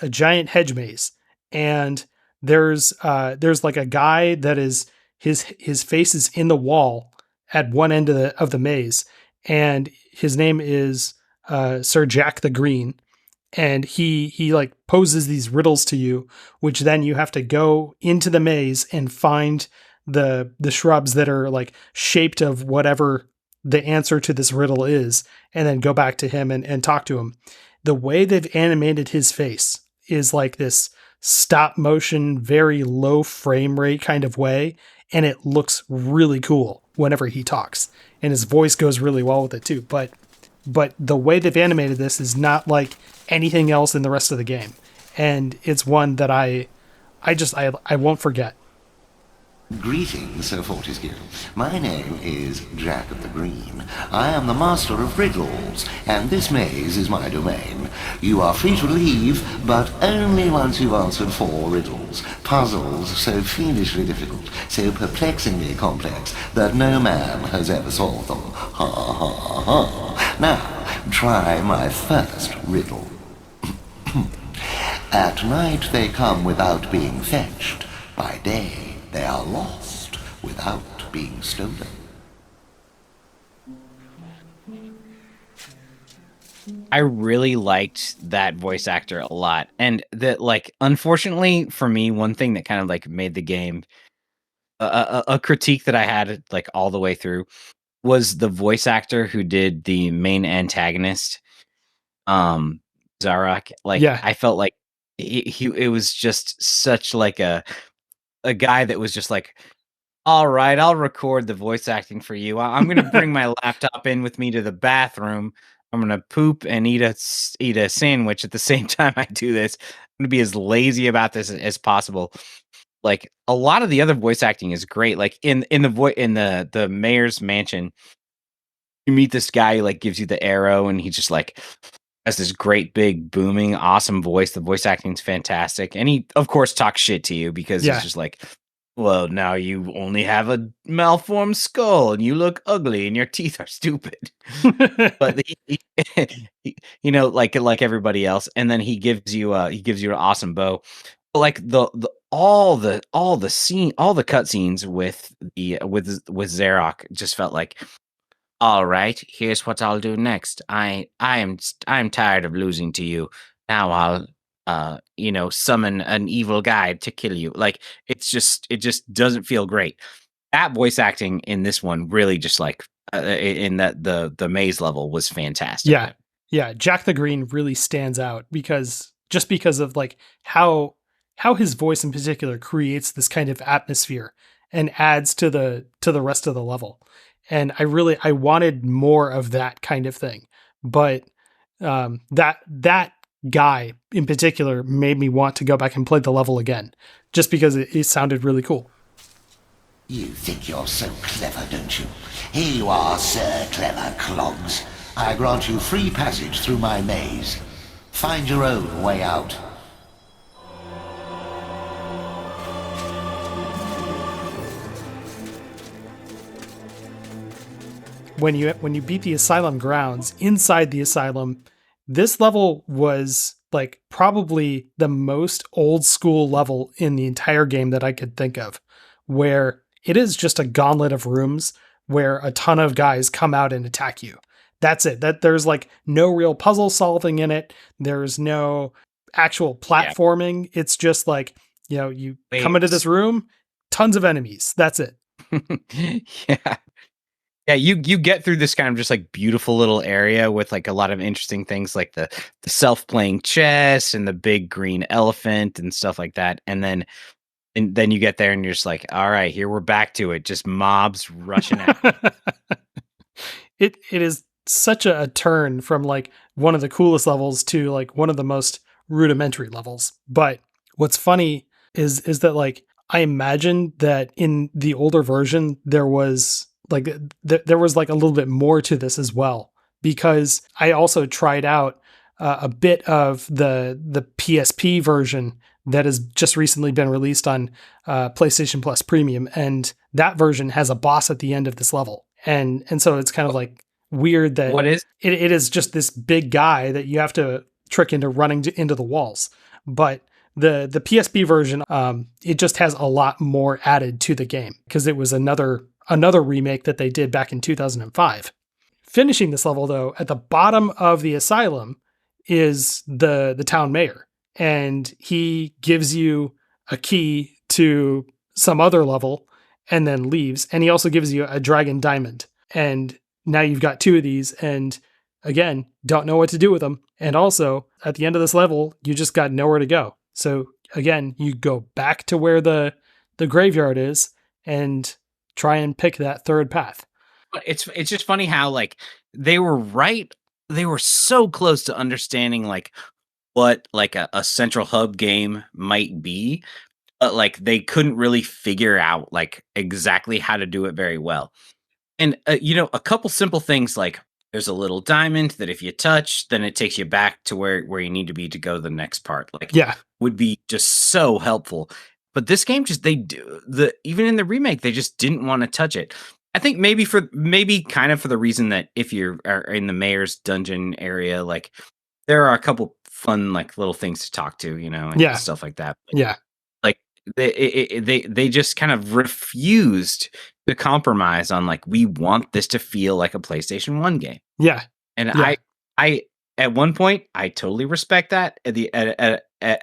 a giant hedge maze. And there's like a guy that is his face is in the wall at one end of the maze. And his name is Sir Jack the Green. And he like poses these riddles to you, which then you have to go into the maze and find the shrubs that are like shaped of whatever the answer to this riddle is, and then go back to him and talk to him. The way they've animated his face is like this stop motion, very low frame rate kind of way, and it looks really cool whenever he talks, and his voice goes really well with it too. But the way they've animated this is not like anything else in the rest of the game. And it's one that I won't forget. Greetings, Sir Fortescue. My name is Jack of the Green. I am the master of riddles, and this maze is my domain. You are free to leave, but only once you've answered 4 riddles. Puzzles so fiendishly difficult, so perplexingly complex, that no man has ever solved them. Ha ha ha. Now, try my first riddle. At night they come without being fetched. By day they are lost without being stolen. I really liked that voice actor a lot. And that, like, unfortunately for me, one thing that kind of like made the game a critique that I had like all the way through was the voice actor who did the main antagonist, Zarok. Like, Yeah. I felt like it was just such like a guy that was just like, all right, I'll record the voice acting for you. I'm going to bring my laptop in with me to the bathroom. I'm going to poop and eat a sandwich at the same time I do this. I'm going to be as lazy about this as possible. Like, a lot of the other voice acting is great. Like in the mayor's mansion, you meet this guy who like gives you the arrow, and he just like has this great big booming awesome voice. The voice acting's fantastic, and he of course talks shit to you because he's just like, well, now you only have a malformed skull and you look ugly and your teeth are stupid. But like everybody else, and then he gives you an awesome bow. Like all the cutscenes with Zarok just felt like, all right, here's what I'll do next. I'm tired of losing to you. Now I'll summon an evil guy to kill you. Like, it just doesn't feel great. That voice acting in this one really just like in that the maze level was fantastic. Yeah, Jack the Green really stands out because of like how his voice in particular creates this kind of atmosphere and adds to the rest of the level. And I wanted more of that kind of thing. But that guy in particular made me want to go back and play the level again, just because it sounded really cool. You think you're so clever, don't you? Here you are, Sir Clever Clogs. I grant you free passage through my maze. Find your own way out. When you beat the asylum grounds, inside the asylum, this level was like probably the most old school level in the entire game that I could think of, where it is just a gauntlet of rooms where a ton of guys come out and attack you. That's it. That there's like no real puzzle solving in it. There's no actual platforming. Yeah. It's just like, you come into this room, tons of enemies. That's it. Yeah. Yeah, you get through this kind of just like beautiful little area with like a lot of interesting things like the self-playing chess and the big green elephant and stuff like that. And then you get there and you're just like, all right, here we're back to it. Just mobs rushing out. It is such a turn from like one of the coolest levels to like one of the most rudimentary levels. But what's funny is that like I imagine that in the older version there was like there was like a little bit more to this as well, because I also tried out a bit of the PSP version that has just recently been released on PlayStation Plus Premium, and that version has a boss at the end of this level, and so it's kind of like weird that what is it is just this big guy that you have to trick into running into the walls, but the PSP version it just has a lot more added to the game because it was another remake that they did back in 2005. Finishing this level though, at the bottom of the asylum is the town mayor, and he gives you a key to some other level and then leaves, and he also gives you a dragon diamond, and now you've got two of these, and again, don't know what to do with them. And also at the end of this level, you just got nowhere to go. So again, you go back to where the graveyard is and try and pick that third path. But it's just funny how like they were so close to understanding like what like a central hub game might be, but like they couldn't really figure out like exactly how to do it very well. And a couple simple things like there's a little diamond that if you touch, then it takes you back to where you need to be to go to the next part. Like, would be just so helpful. But this game even in the remake, they just didn't want to touch it. I think maybe kind of for the reason that if you are in the mayor's dungeon area, like there are a couple fun like little things to talk to, and stuff like that. But, like they just kind of refused to compromise on like we want this to feel like a PlayStation 1 game. Yeah, and I at one point I totally respect that.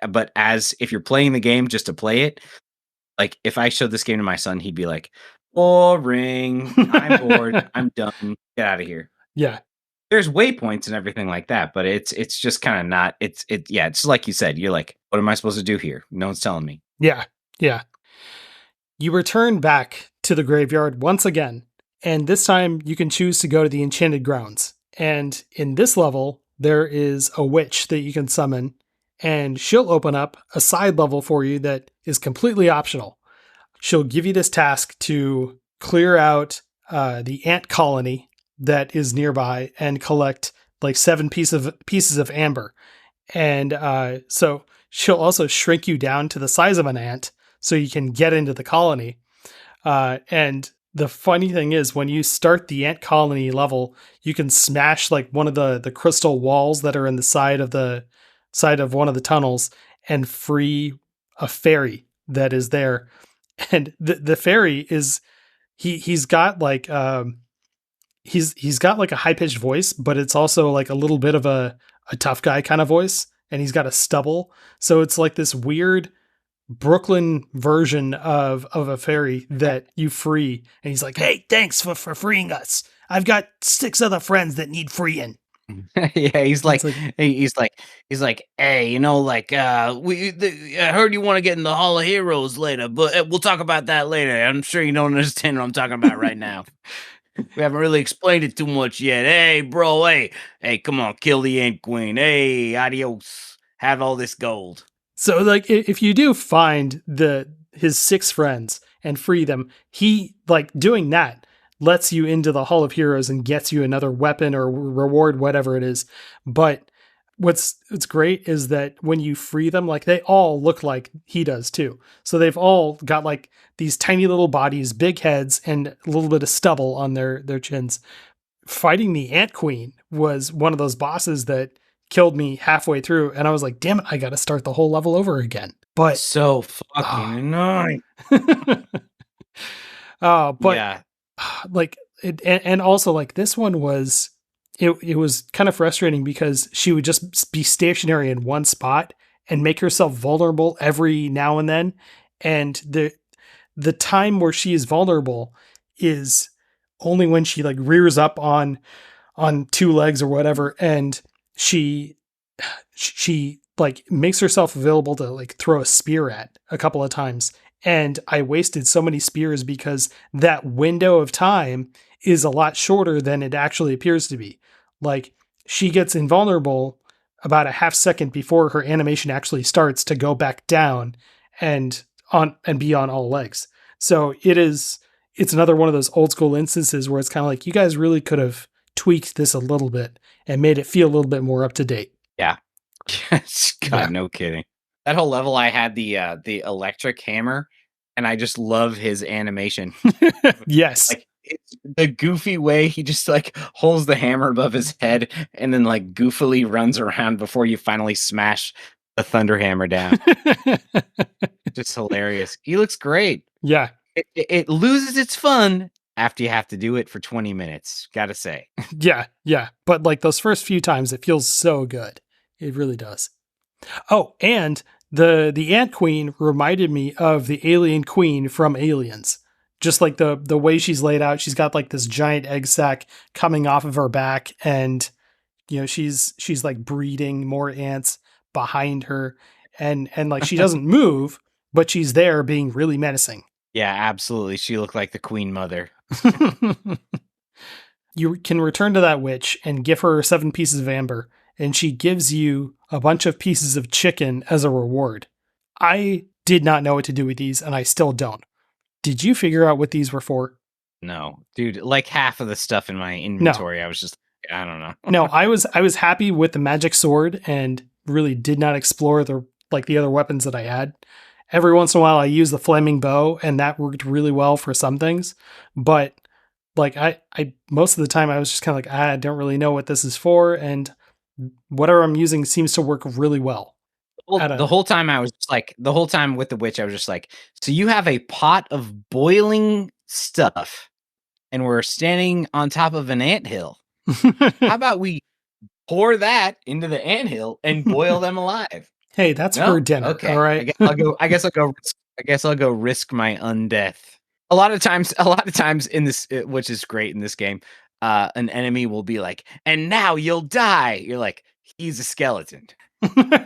But as if you're playing the game just to play it, like if I showed this game to my son, he'd be like, boring. I'm bored. I'm done. Get out of here. Yeah. There's waypoints and everything like that, but it's just kind of not. It's like you said. You're like, what am I supposed to do here? No one's telling me. Yeah. You return back to the graveyard once again, and this time you can choose to go to the Enchanted Grounds. And in this level, there is a witch that you can summon, and she'll open up a side level for you that is completely optional. She'll give you this task to clear out the ant colony that is nearby and collect like 7 pieces of amber. And so she'll also shrink you down to the size of an ant so you can get into the colony. And the funny thing is when you start the ant colony level, you can smash like one of the crystal walls that are in the side of one of the tunnels and free a fairy that is there. And the fairy is he's got like he's got like a high-pitched voice, but it's also like a little bit of a tough guy kind of voice, and he's got a stubble. So it's like this weird Brooklyn version of a fairy that you free, and he's like, "Hey, thanks for freeing us. I've got 6 other friends that need freeing." Yeah, he's like, hey, I heard you want to get in the Hall of Heroes later, but we'll talk about that later. I'm sure you don't understand what I'm talking about right now. We haven't really explained it too much yet. Hey, bro, hey, come on, kill the Ant Queen. Hey, adios. Have all this gold. So, like, if you do find his 6 friends and free them, he, like, doing that lets you into the Hall of Heroes and gets you another weapon or reward, whatever it is. But what's great is that when you free them, like, they all look like he does too. So they've all got like these tiny little bodies, big heads, and a little bit of stubble on their chins. Fighting the Ant Queen was one of those bosses that killed me halfway through, and I was like, damn it, I got to start the whole level over again. But So fucking annoying. but yeah. Like it, and also like this one was it was kind of frustrating because she would just be stationary in one spot and make herself vulnerable every now and then, and the time where she is vulnerable is only when she like rears up on 2 legs or whatever, and she like makes herself available to like throw a spear at a couple of times. And I wasted so many spears because that window of time is a lot shorter than it actually appears to be. Like, she gets invulnerable about a half second before her animation actually starts to go back down and be on all legs. So it's another one of those old school instances where it's kind of like, you guys really could have tweaked this a little bit and made it feel a little bit more up to date. Yeah. God, no kidding. That whole level, I had the electric hammer, and I just love his animation. Yes. Like, it's the goofy way he just like holds the hammer above his head and then like goofily runs around before you finally smash the thunder hammer down. Just hilarious. He looks great. Yeah. It loses its fun after you have to do it for 20 minutes. Gotta say. Yeah. But like those first few times, it feels so good. It really does. Oh, and the Ant Queen reminded me of the Alien Queen from Aliens. Just like the way she's laid out, she's got like this giant egg sac coming off of her back, and you know, she's like breeding more ants behind her, and like she doesn't move, but she's there being really menacing. Yeah, absolutely. She looked like the Queen Mother. You can return to that witch and give her 7 pieces of amber, and she gives you a bunch of pieces of chicken as a reward. I did not know what to do with these, and I still don't. Did you figure out what these were for? No, dude, like half of the stuff in my inventory, I was just, I don't know. No, I was happy with the magic sword and really did not explore the other weapons that I had. Every once in a while I use the flaming bow, and that worked really well for some things, but like I most of the time I was just kind of like, I don't really know what this is for, and whatever I'm using seems to work really well. Well, the whole time I was just like, the whole time with the witch, I was just like, so you have a pot of boiling stuff and we're standing on top of an anthill. How about we pour that into the anthill and boil them alive? Hey, that's for dinner. Okay. All right. I guess I'll go risk my undeath. A lot of times in this, which is great in this game, an enemy will be like, and now you'll die. You're like, he's a skeleton.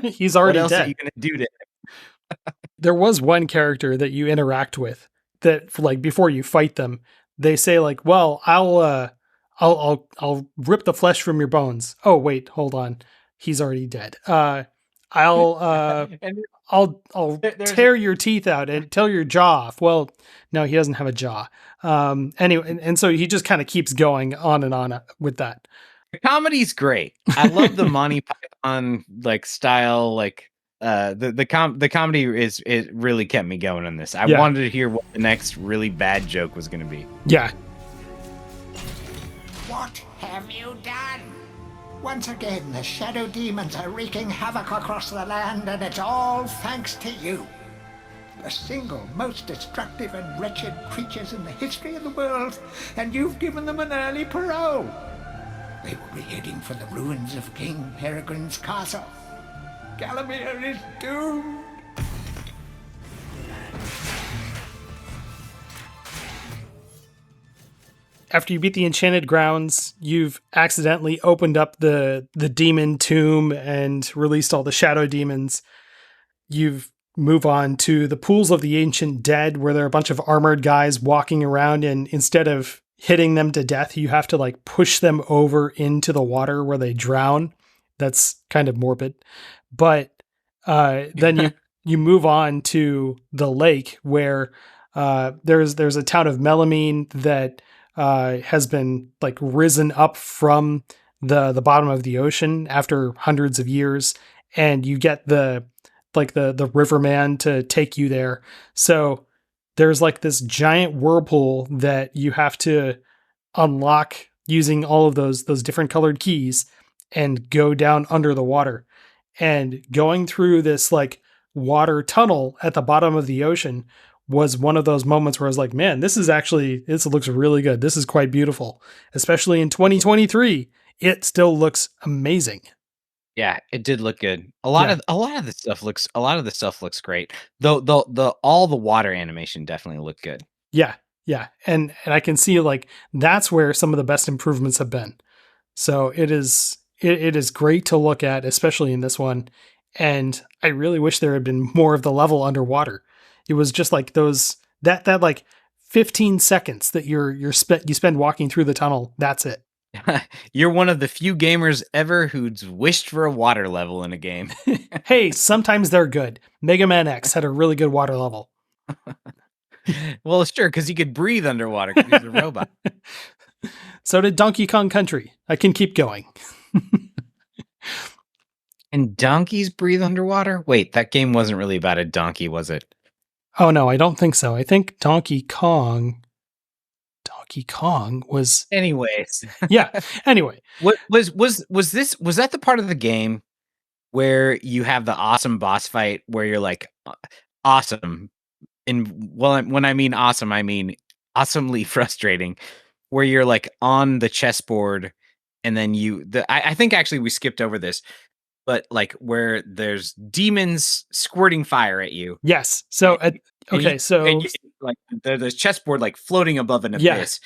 He's already dead. What else are you gonna do to him? There was one character that you interact with that, like, before you fight them, they say like, well, I'll rip the flesh from your bones. Oh wait, hold on. He's already dead. I'll tear your teeth out and tear your jaw off. Well, no, he doesn't have a jaw. Anyway, and so he just kind of keeps going on and on with that. The comedy's great. I love the Monty Python like style. Like the comedy it really kept me going on this. I wanted to hear what the next really bad joke was going to be. Yeah. What have you done? Once again, the shadow demons are wreaking havoc across the land, and it's all thanks to you. The single most destructive and wretched creatures in the history of the world, and you've given them an early parole. They will be heading for the ruins of King Peregrine's castle. Galamir is doomed. After you beat the Enchanted Grounds, you've accidentally opened up the demon tomb and released all the shadow demons. You've moved on to the pools of the ancient dead, where there are a bunch of armored guys walking around, and instead of hitting them to death. You have to like push them over into the water where they drown. That's kind of morbid. But then you move on to the lake where there's a town of Melamine that has been like risen up from the bottom of the ocean after hundreds of years, and you get the riverman to take you there. So there's like this giant whirlpool that you have to unlock using all of those different colored keys and go down under the water. And going through this like water tunnel at the bottom of the ocean was one of those moments where I was like, man, this looks really good. This is quite beautiful, especially in 2023. It still looks amazing. Yeah, it did look good. A lot of the stuff looks great. Though all the water animation definitely looked good. Yeah. Yeah. And I can see like that's where some of the best improvements have been. So it is great to look at, especially in this one. And I really wish there had been more of the level underwater. It was just like that like 15 seconds that you spend walking through the tunnel. That's it. You're one of the few gamers ever who's wished for a water level in a game. Hey, sometimes they're good. Mega Man X had a really good water level. Well, sure, because he could breathe underwater because he's a robot. So did Donkey Kong Country. I can keep going. And donkeys breathe underwater? Wait, that game wasn't really about a donkey, was it? Oh, no, I don't think so. I think Donkey Kong was... Anyways. Yeah, anyway. Was that the part of the game where you have the awesome boss fight where you're like, awesome. And when I mean awesome, I mean awesomely frustrating, where you're like on the chessboard and then I think actually we skipped over this, but like where there's demons squirting fire at you. Yes. So, like there's chessboard like floating above an abyss.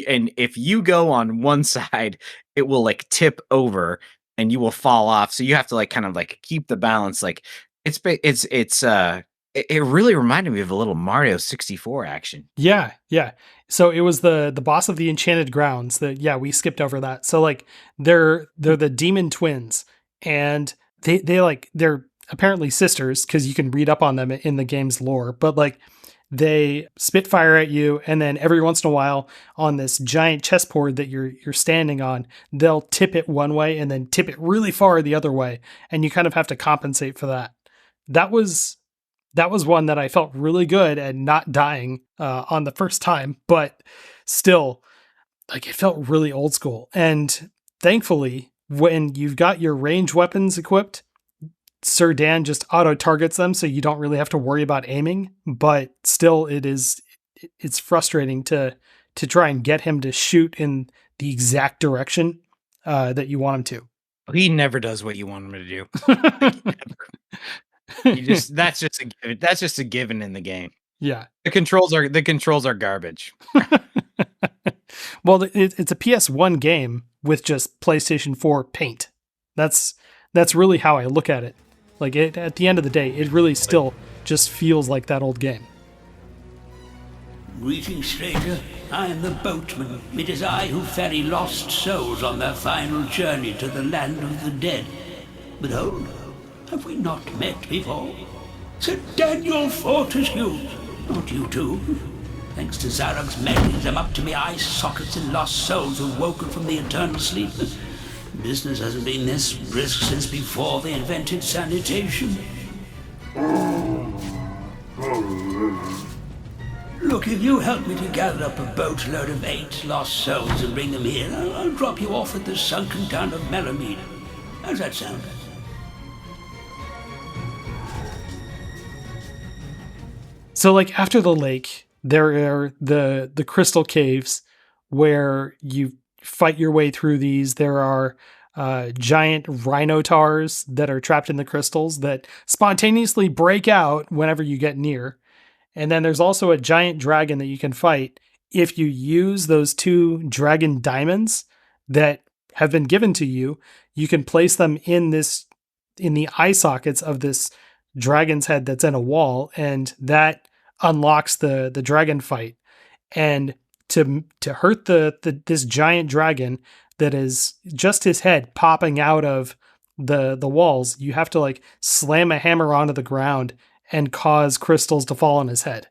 And if you go on one side, it will like tip over and you will fall off. So you have to like kind of like keep the balance. Like it really reminded me of a little Mario 64 action. Yeah, yeah. So it was the boss of the Enchanted Grounds that we skipped over that. So like they're the demon twins, and they're apparently sisters because you can read up on them in the game's lore. But like they spit fire at you, and then every once in a while on this giant chessboard that you're standing on, they'll tip it one way and then tip it really far the other way, and you kind of have to compensate for that. That was one that I felt really good at not dying on the first time, but still, like it felt really old school. And thankfully, when you've got your range weapons equipped, Sir Dan just auto targets them, so you don't really have to worry about aiming. But still, it's frustrating to try and get him to shoot in the exact direction that you want him to. He never does what you want him to do. That's just a given in the game. Yeah. The controls are garbage. Well, it's a PS1 game with just PlayStation 4 paint. That's really how I look at it. Like at the end of the day, it really still just feels like that old game. Greetings, stranger. I am the boatman. It is I who ferry lost souls on their final journey to the land of the dead. But hold, have we not met before? Sir Daniel Fortescue, not you two. Thanks to Zarog's mechanism up to me eye sockets and lost souls have woken from the eternal sleep. Business hasn't been this brisk since before they invented sanitation. Look, if you help me to gather up a boatload of 8 lost souls and bring them here, I'll drop you off at the sunken town of Melamine. How's that sound? So like after the lake, there are the crystal caves where you fight your way through these. There are giant rhinotars that are trapped in the crystals that spontaneously break out whenever you get near. And then there's also a giant dragon that you can fight if you use those 2 dragon diamonds that have been given to you. You can place them in the eye sockets of this dragon's head that's in a wall, and that unlocks the dragon fight. And to hurt this giant dragon that is just his head popping out of the walls, you have to like slam a hammer onto the ground and cause crystals to fall on his head.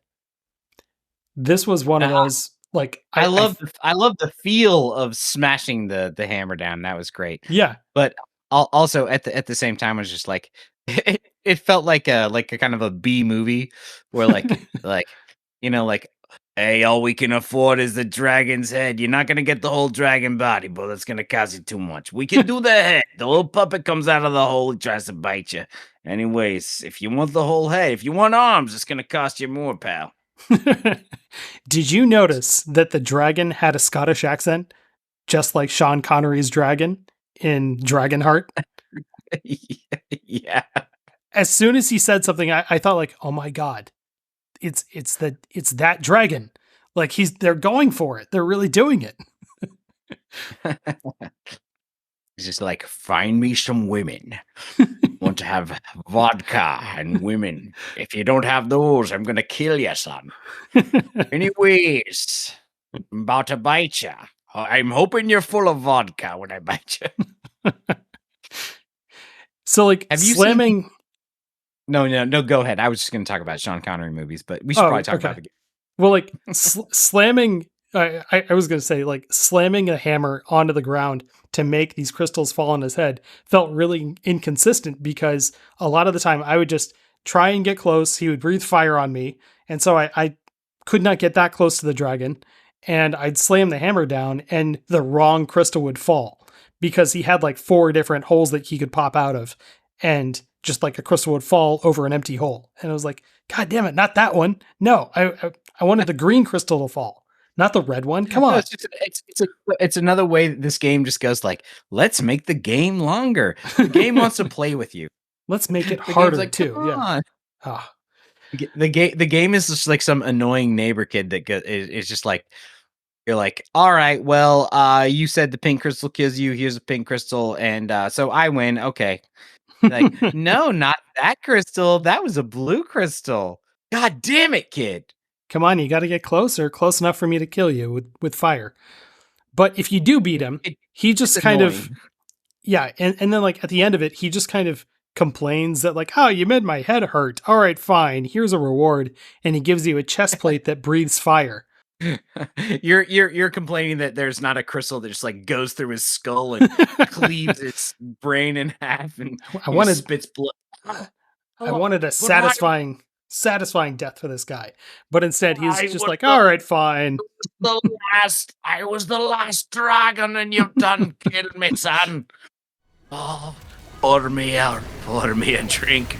This was one of those like I love the feel of smashing the hammer down. That was great. Yeah. But also at the same time, I was just like, it felt like a kind of a B movie where like hey, all we can afford is the dragon's head. You're not gonna get the whole dragon body, but it's gonna cost you too much. We can do the head. The little puppet comes out of the hole, he tries to bite you. Anyways, if you want the whole head, if you want arms, it's gonna cost you more, pal. Did you notice that the dragon had a Scottish accent, just like Sean Connery's dragon in Dragonheart? Yeah. As soon as he said something, I thought like, oh my God, it's that dragon. Like they're going for it. They're really doing it. It's just like, find me some women. Want to have vodka and women. If you don't have those, I'm gonna kill you, son. Anyways, I'm about to bite you. I'm hoping you're full of vodka when I bite you. So like, have you slamming? No, go ahead. I was just going to talk about Sean Connery movies, but we should probably talk about the game. Well, like slamming, I was going to say like slamming a hammer onto the ground to make these crystals fall on his head felt really inconsistent because a lot of the time I would just try and get close. He would breathe fire on me. And so I could not get that close to the dragon, and I'd slam the hammer down and the wrong crystal would fall because he had like 4 different holes that he could pop out of, and just like a crystal would fall over an empty hole. And I was like, God damn it, not that one. No, I wanted the green crystal to fall, not the red one. Come on. No, it's another way that this game just goes like, let's make the game longer. The game wants to play with you. Let's make it harder like, too. Yeah. Oh. The game is just like some annoying neighbor kid that is just like, you're like, all right, well, you said the pink crystal kills you. Here's a pink crystal. And so I win. Okay. Like, no, not that crystal. That was a blue crystal. God damn it, kid. Come on, you got to get close enough for me to kill you with fire. But if you do beat him, he just kind of, yeah. And then like at the end of it, he just kind of complains that like, oh, you made my head hurt. All right, fine. Here's a reward. And he gives you a chest plate that breathes fire. You're complaining that there's not a crystal that just like goes through his skull and cleaves its brain in half and spits blood. I wanted a satisfying death for this guy, but instead he's just like, all right, fine. I was the last dragon, and you've done killed me, son. Oh, pour me out, pour me a drink.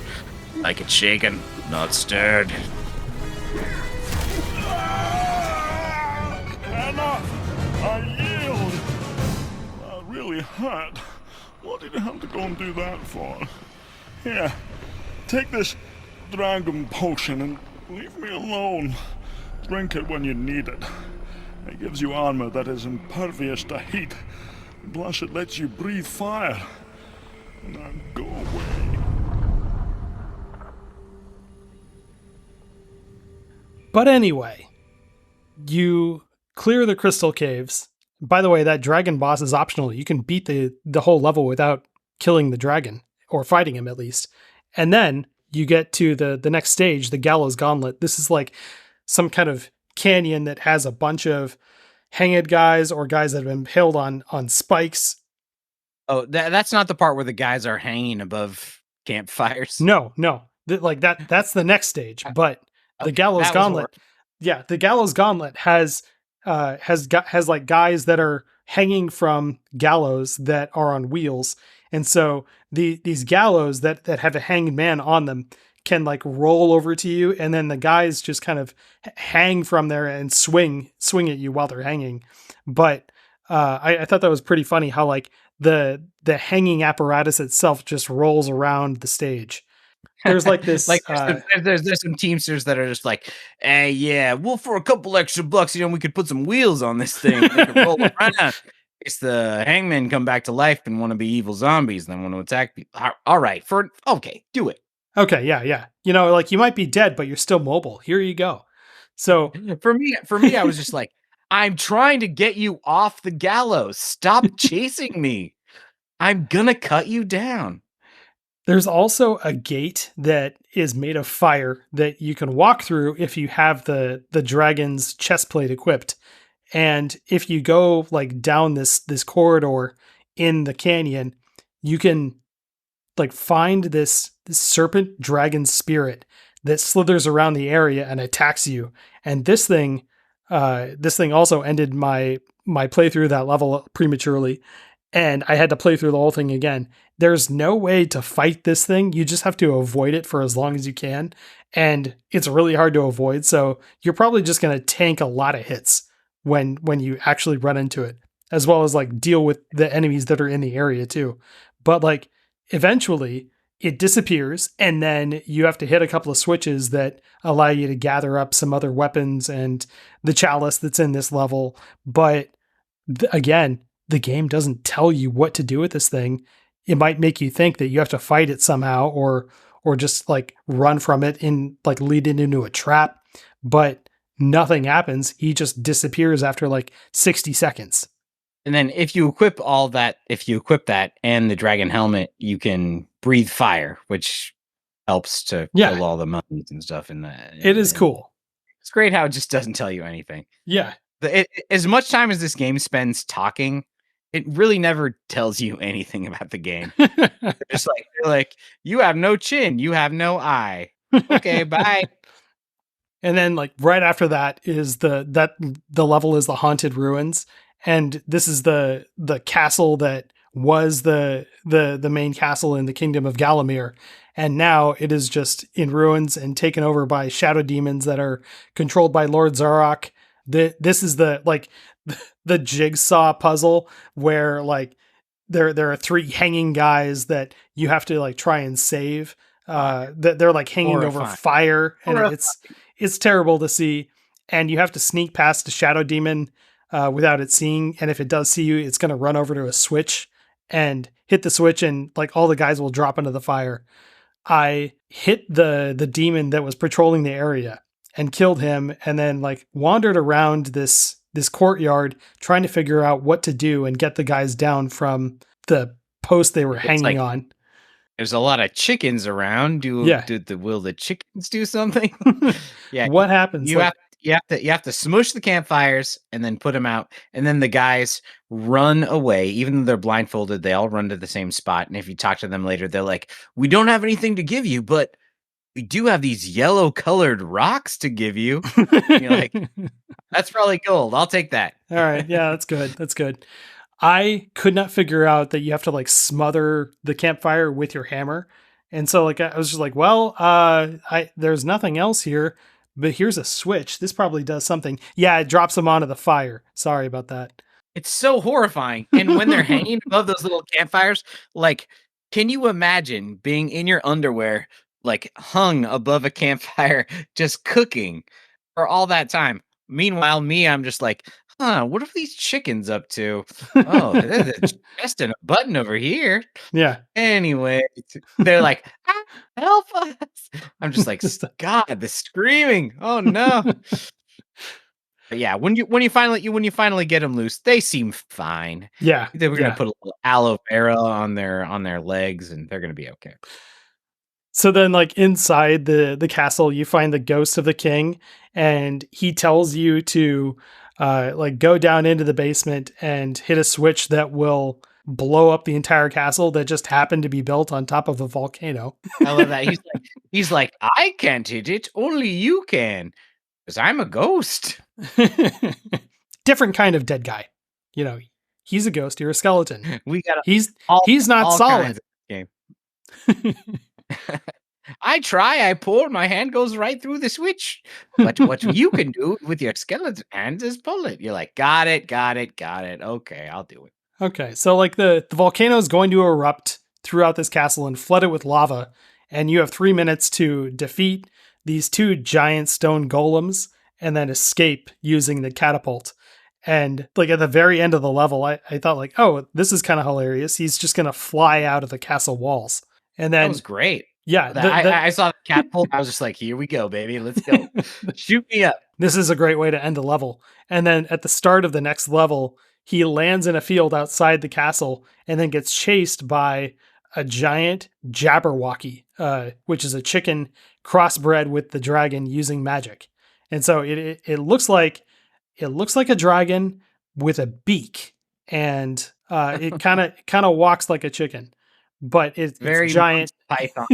Like it's shaken, not stirred. I yield. That really hurt. What did you have to go and do that for? Here, take this dragon potion and leave me alone. Drink it when you need it. It gives you armor that is impervious to heat. Plus it lets you breathe fire. Now go away. But anyway, you clear the crystal caves. By the way, that dragon boss is optional. You can beat the whole level without killing the dragon, or fighting him at least. And then you get to the next stage, the Gallows Gauntlet. This is like some kind of canyon that has a bunch of hanged guys or guys that have been impaled on spikes. Oh, that's not the part where the guys are hanging above campfires. No. That's the next stage. But the Gallows Gauntlet, the Gallows Gauntlet has like guys that are hanging from gallows that are on wheels. And so these gallows that have a hanged man on them can like roll over to you, and then the guys just kind of hang from there and swing at you while they're hanging. But I thought that was pretty funny how like the hanging apparatus itself just rolls around the stage. There's like this, like there's some teamsters that are just like, hey, yeah, well, for a couple extra bucks, we could put some wheels on this thing. They can roll around. It's the hangmen come back to life and want to be evil zombies and then want to attack people. All right, do it. Okay, yeah. Like you might be dead, but you're still mobile. Here you go. So for me, I was just like, I'm trying to get you off the gallows. Stop chasing me. I'm gonna cut you down. There's also a gate that is made of fire that you can walk through if you have the dragon's chest plate equipped. And if you go like down this corridor in the canyon, you can like find this serpent dragon spirit that slithers around the area and attacks you. And this thing also ended my playthrough of that level prematurely, and I had to play through the whole thing again. There's no way to fight this thing. You just have to avoid it for as long as you can, and it's really hard to avoid. So you're probably just going to tank a lot of hits when you actually run into it, as well as like deal with the enemies that are in the area too. But like eventually it disappears, and then you have to hit a couple of switches that allow you to gather up some other weapons and the chalice that's in this level. But again, the game doesn't tell you what to do with this thing. It might make you think that you have to fight it somehow, or just like run from it and like lead it into a trap, but nothing happens. He just disappears after like 60 seconds. And then if you equip that and the dragon helmet, you can breathe fire, which helps to kill all the mummies and stuff in that. It is cool. It's great how it just doesn't tell you anything. Yeah. As much time as this game spends talking, it really never tells you anything about the game. It's like, you have no chin, you have no eye. Okay, bye. And then like right after that is the level is the haunted ruins. And this is the castle that was the main castle in the kingdom of Galamir. And now it is just in ruins and taken over by shadow demons that are controlled by Lord Zarok. This is the jigsaw puzzle where like there are three hanging guys that you have to like try and save. That they're like hanging over fire, and it's terrible to see. And you have to sneak past a shadow demon without it seeing. And if it does see you, it's going to run over to a switch and hit the switch, and like all the guys will drop into the fire. I hit the demon that was patrolling the area and killed him, and then like wandered around this courtyard trying to figure out what to do and get the guys down from the post they were hanging on. There's a lot of chickens around. Will the chickens do something? Yeah. What happens? You have to smush the campfires and then put them out, and then the guys run away. Even though they're blindfolded, they all run to the same spot. And if you talk to them later, they're like, "We don't have anything to give you, but we do have these yellow colored rocks to give you." You're like, "That's probably gold. I'll take that." All right. Yeah, that's good. That's good. I could not figure out that you have to like smother the campfire with your hammer. And so like, I was just like, well, there's nothing else here, but here's a switch. This probably does something. Yeah. It drops them onto the fire. Sorry about that. It's so horrifying. And when they're hanging above those little campfires, like, can you imagine being in your underwear, like hung above a campfire, just cooking for all that time? Meanwhile, I'm just like, what are these chickens up to? Oh, there's a chest and a button over here. Yeah. Anyway, they're like, help us. I'm just like, God, the screaming. Oh no. But yeah, when you finally get them loose, they seem fine. Yeah. They were gonna put a little aloe vera on their legs, and they're gonna be okay. So then, like, inside the castle, you find the ghost of the king, and he tells you to like go down into the basement and hit a switch that will blow up the entire castle that just happened to be built on top of a volcano. I love that. He's like, I can't hit it, only you can, because I'm a ghost. Different kind of dead guy. You know, he's a ghost, you're a skeleton. He's not solid. Game. I try, I pull, my hand goes right through the switch. But what you can do with your skeleton hand is pull it. You're like, got it. Okay, I'll do it. Okay, so like the volcano is going to erupt throughout this castle and flood it with lava, and you have 3 minutes to defeat these 2 giant stone golems and then escape using the catapult. And like at the very end of the level, I thought like, oh, this is kind of hilarious. He's just going to fly out of the castle walls. And then that was great. Yeah. I saw the catapult. I was just like, here we go, baby. Let's go. Shoot me up. This is a great way to end the level. And then at the start of the next level, he lands in a field outside the castle and then gets chased by a giant Jabberwocky, which is a chicken crossbred with the dragon using magic. And so it looks like a dragon with a beak, and it kind of walks like a chicken, but it's Very giant. Python.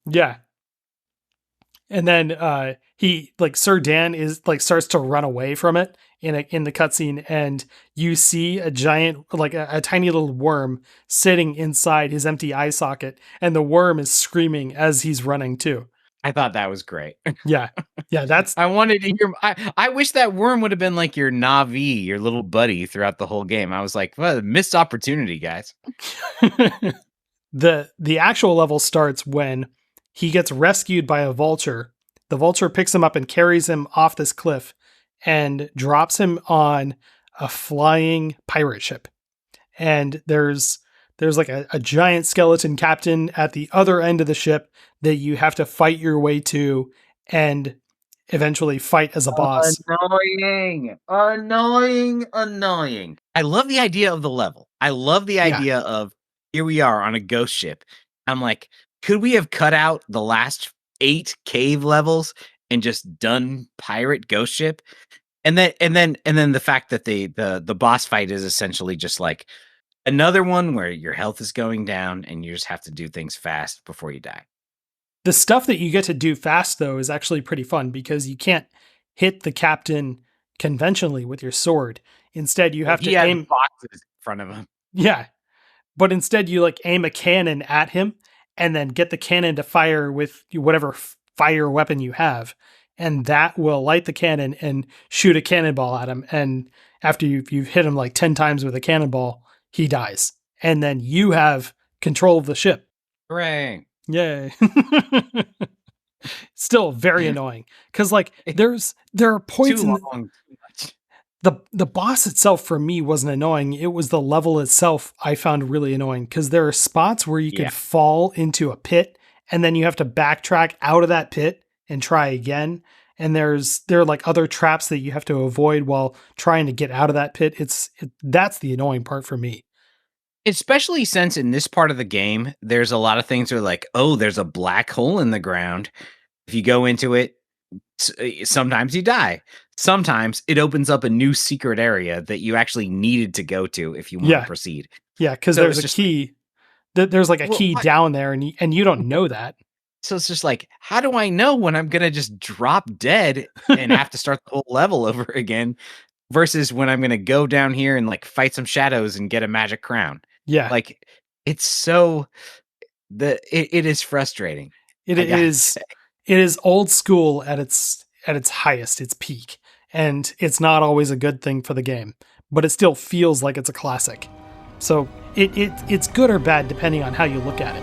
Yeah. And then he Sir Dan is starts to run away from it in the cutscene, and you see a giant a tiny little worm sitting inside his empty eye socket, and the worm is screaming as he's running too. I thought that was great. Yeah. That's I wanted to hear. I wish that worm would have been like your Navi, your little buddy throughout the whole game. I was like, well, missed opportunity, guys. The actual level starts when he gets rescued by a vulture. The vulture picks him up and carries him off this cliff and drops him on a flying pirate ship. And there's like a giant skeleton captain at the other end of the ship that you have to fight your way to and eventually fight as a boss. Annoying. I love the idea of the level. I love the idea of here we are on a ghost ship. I'm like, could we have cut out the last 8 cave levels and just done pirate ghost ship? And then the fact that the boss fight is essentially just like another one where your health is going down and you just have to do things fast before you die. The stuff that you get to do fast, though, is actually pretty fun because you can't hit the captain conventionally with your sword. Instead, you have to aim boxes in front of him. Yeah. But instead, you aim a cannon at him and then get the cannon to fire with whatever fire weapon you have. And that will light the cannon and shoot a cannonball at him. And after you've hit him 10 times with a cannonball, he dies. And then you have control of the ship. Hooray. Yay. Still very annoying. Because there are points Too in long. the boss itself for me wasn't annoying. It was the level itself I found really annoying because there are spots where you could fall into a pit and then you have to backtrack out of that pit and try again. And there are other traps that you have to avoid while trying to get out of that pit. That's the annoying part for me. Especially since in this part of the game, there's a lot of things that are like, oh, there's a black hole in the ground. If you go into it, sometimes you die. Sometimes it opens up a new secret area that you actually needed to go to if you want to proceed. Yeah, because there's a key. There's a key down there, and you don't know that. So it's just like, how do I know when I'm going to just drop dead and have to start the whole level over again versus when I'm going to go down here and fight some shadows and get a magic crown? Yeah. It's so it is frustrating. It is old school at its highest, its peak. And it's not always a good thing for the game, but it still feels like it's a classic. So it's good or bad depending on how you look at it.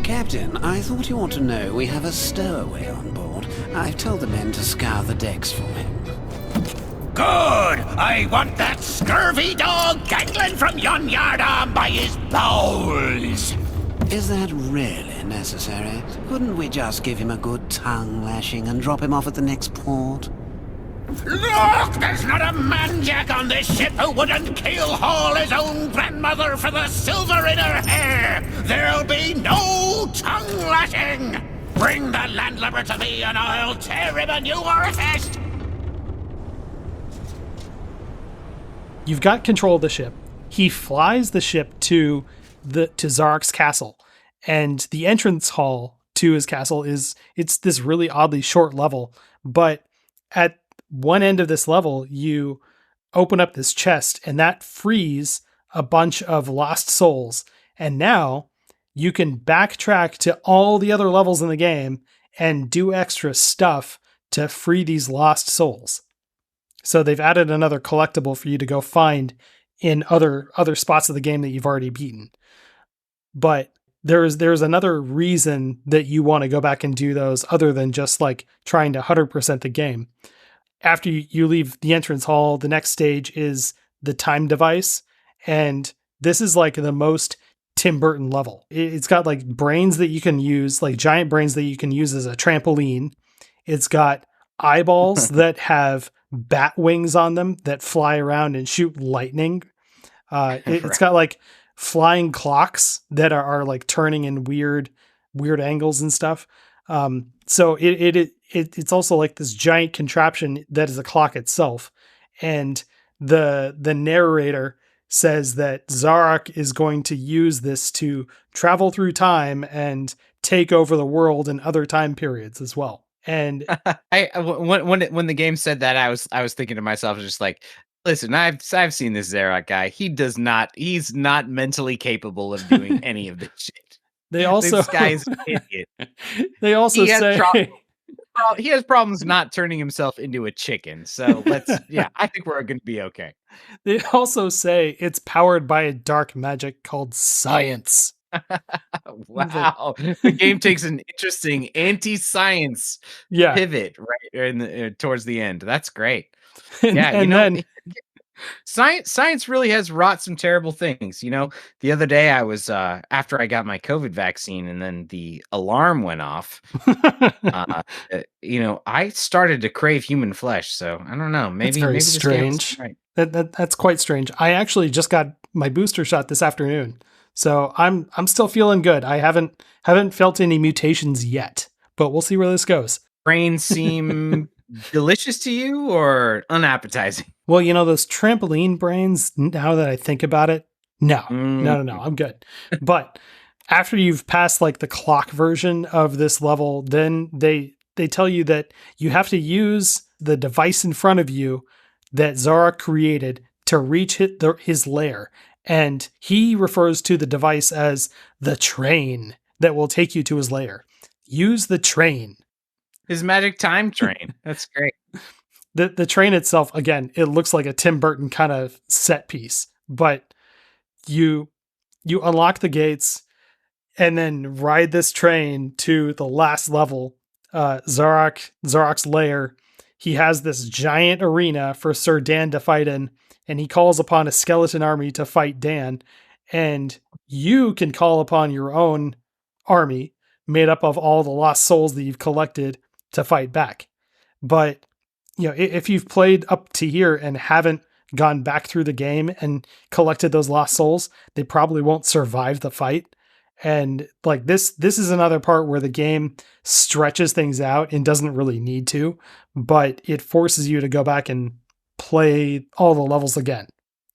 Captain, I thought you ought to know we have a stowaway on board. I've told the men to scour the decks for him. Good! I want that scurvy dog dangling from yon yardarm by his bowels! Is that really necessary? Couldn't we just give him a good tongue lashing and drop him off at the next port? Look! There's not a man-jack on this ship who wouldn't keel-haul his own grandmother for the silver in her hair! There'll be no tongue-lashing! Bring the landlubber to me and I'll tear him a new orifice! You've got control of the ship. He flies the ship to Zarek's castle, and the entrance hall to his castle it's this really oddly short level, but at one end of this level, you open up this chest and that frees a bunch of lost souls. And now you can backtrack to all the other levels in the game and do extra stuff to free these lost souls. So they've added another collectible for you to go find in other spots of the game that you've already beaten. But there's another reason that you want to go back and do those other than just trying to 100% the game. After you leave the entrance hall, the next stage is the time device. And this is the most Tim Burton level. It's got like brains that you can use, like giant brains that you can use as a trampoline. It's got eyeballs that have bat wings on them that fly around and shoot lightning. It's got like flying clocks that are like turning in weird angles and stuff. So it's also like this giant contraption that is a clock itself. And the narrator says that Zarak is going to use this to travel through time and take over the world in other time periods as well. And when the game said that, I was thinking to myself, just like, listen, I've seen this Zarak guy. He's not mentally capable of doing any of this shit. They also this guy's an idiot. They also say he has problems not turning himself into a chicken. So I think we're going to be okay. They also say it's powered by a dark magic called science. Wow. The game takes an interesting anti-science pivot right towards the end. That's great. Then science really has wrought some terrible things. The other day I was after I got my COVID vaccine and then the alarm went off. I started to crave human flesh. So I don't know. Maybe very this strange. Right. That's quite strange. I actually just got my booster shot this afternoon. So I'm still feeling good. I haven't felt any mutations yet, but we'll see where this goes. Brains seem delicious to you or unappetizing? Well, those trampoline brains, now that I think about it, no, I'm good. But after you've passed like the clock version of this level, then they tell you that you have to use the device in front of you that Zarak created to reach his lair. And he refers to the device as the train that will take you to his lair. Use the train. His magic time train. That's great. The train itself, again, it looks like a Tim Burton kind of set piece. But you unlock the gates and then ride this train to the last level. Zarak's lair. He has this giant arena for Sir Dan to fight in. And he calls upon a skeleton army to fight Dan. And you can call upon your own army made up of all the lost souls that you've collected to fight back. But, if you've played up to here and haven't gone back through the game and collected those lost souls, they probably won't survive the fight. And like this is another part where the game stretches things out and doesn't really need to, but it forces you to go back and play all the levels again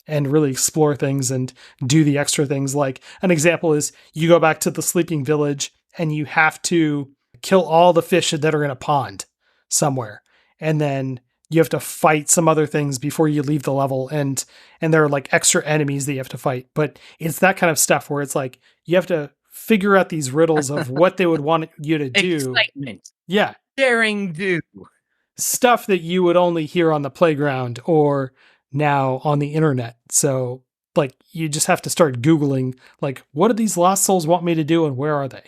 and really explore things and do the extra things. Like an example is you go back to the sleeping village and you have to kill all the fish that are in a pond somewhere. And then you have to fight some other things before you leave the level. And there are like extra enemies that you have to fight. But it's that kind of stuff where it's like, you have to figure out these riddles of what they would want you to do. Excitement. Yeah. Daring do. Stuff that you would only hear on the playground or now on the internet. So like you just have to start Googling, like, what do these lost souls want me to do and where are they?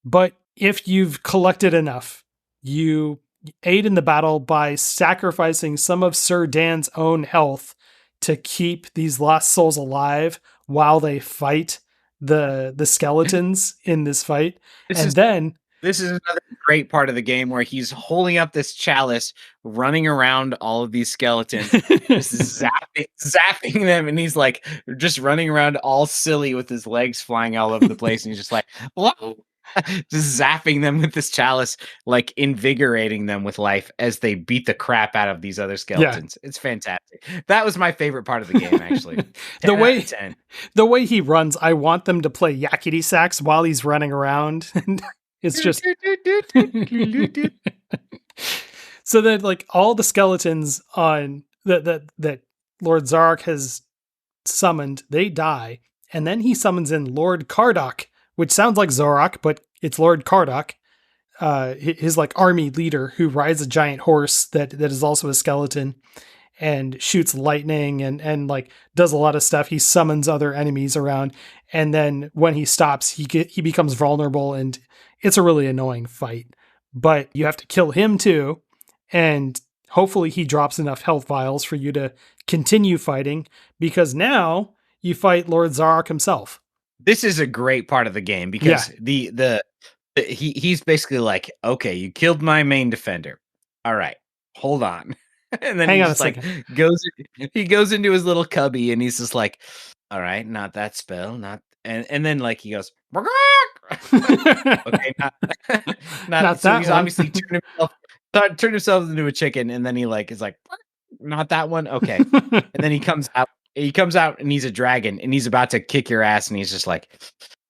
But if you've collected enough, you aid in the battle by sacrificing some of Sir Dan's own health to keep these lost souls alive while they fight the skeletons in this fight. This is another great part of the game where he's holding up this chalice, running around all of these skeletons, just zapping them, and he's like just running around all silly with his legs flying all over the place, and he's just like, whoa. Just zapping them with this chalice, like invigorating them with life as they beat the crap out of these other skeletons. Yeah. It's fantastic. That was my favorite part of the game, actually. The way he runs, I want them to play yakety sax while he's running around. It's just so that like all the skeletons on that Lord Zarak has summoned, they die, and then he summons in Lord Kardok, which sounds like Zorak, but it's Lord Kardok, his like army leader who rides a giant horse that is also a skeleton and shoots lightning and like does a lot of stuff. He summons other enemies around, and then when he stops, he becomes vulnerable, and it's a really annoying fight. But you have to kill him too, and hopefully he drops enough health vials for you to continue fighting, because now you fight Lord Zarak himself. this is a great part of the game because he's basically like, okay, you killed my main defender. All right, hold on. And then Hang he on a just like second. goes into his little cubby and he's just like, all right, not that spell, not and then like he goes, okay, not Not so that he's one. obviously turned himself into a chicken, and then he like is like, not that one, okay. And then he comes out and he's a dragon and he's about to kick your ass and he's just like,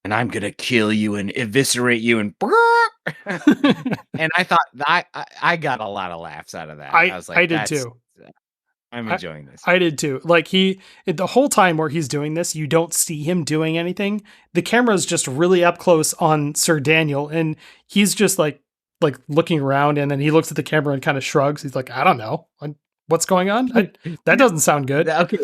and I'm gonna kill you and eviscerate you and and I thought I got a lot of laughs out of that. I was like, I did too. I'm enjoying this. I did too. Like the whole time where he's doing this, you don't see him doing anything. The camera's just really up close on Sir Daniel, and he's just like looking around, and then he looks at the camera and kind of shrugs. He's like, I don't know. What's going on? That doesn't sound good. Okay.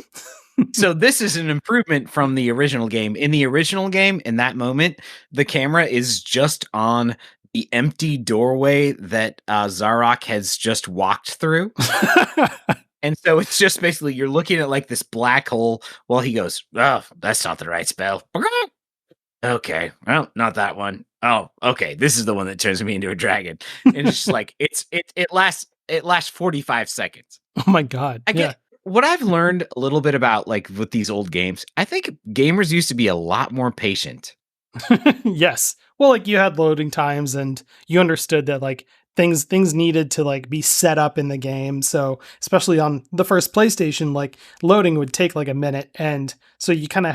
So this is an improvement from the original game. In the original game, in that moment, the camera is just on the empty doorway that Zarok has just walked through. And so it's just basically you're looking at like this black hole while he goes, oh, that's not the right spell. Okay, well, not that one. Oh, okay, this is the one that turns me into a dragon. And it's just like it lasts 45 seconds. Oh my god. I get what I've learned a little bit about like with these old games. I think gamers used to be a lot more patient. Yes. Well, like you had loading times and you understood that like things needed to like be set up in the game. So especially on the first PlayStation, like loading would take like a minute. And so you kind of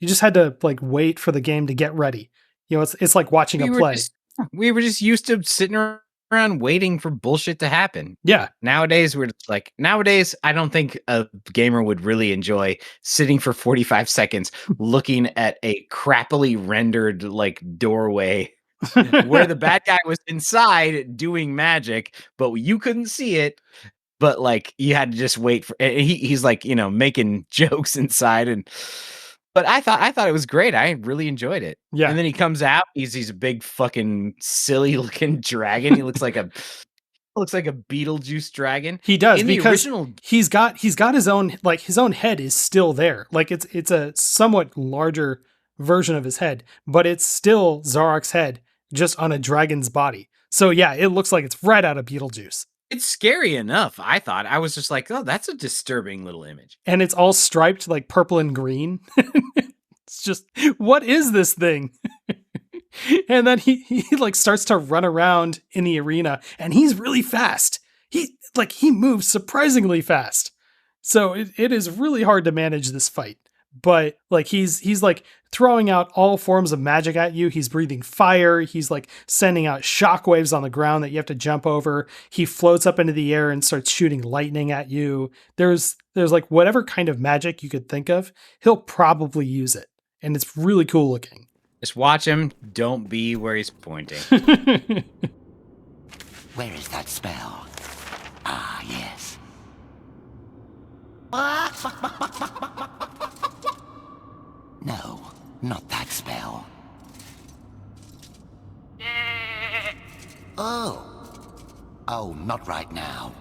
just had to like wait for the game to get ready. You know, it's like watching a play. We were just used to sitting around waiting for bullshit to happen. Yeah. Nowadays, I don't think a gamer would really enjoy sitting for 45 seconds looking at a crappily rendered like doorway where the bad guy was inside doing magic, but you couldn't see it. But like you had to just wait for. And he's like, you know, making jokes inside, but I thought it was great. I really enjoyed it. Yeah. And then he comes out. He's a big fucking silly looking dragon. He looks like a Beetlejuice dragon. He does in because the original. He's got his own head is still there. Like it's a somewhat larger version of his head, but it's still Zarok's head just on a dragon's body. So yeah, it looks like it's right out of Beetlejuice. It's scary enough. I thought I was just like, oh, that's a disturbing little image. And it's all striped like purple and green. It's just, what is this thing? And then he like starts to run around in the arena and he's really fast. He moves surprisingly fast. So it is really hard to manage this fight. But like he's like throwing out all forms of magic at you. He's breathing fire. He's like sending out shockwaves on the ground that you have to jump over. He floats up into the air and starts shooting lightning at you. There's like whatever kind of magic you could think of, he'll probably use it. And it's really cool looking. Just watch him. Don't be where he's pointing. Where is that spell? Ah, yes. No, not that spell. Oh, not right now.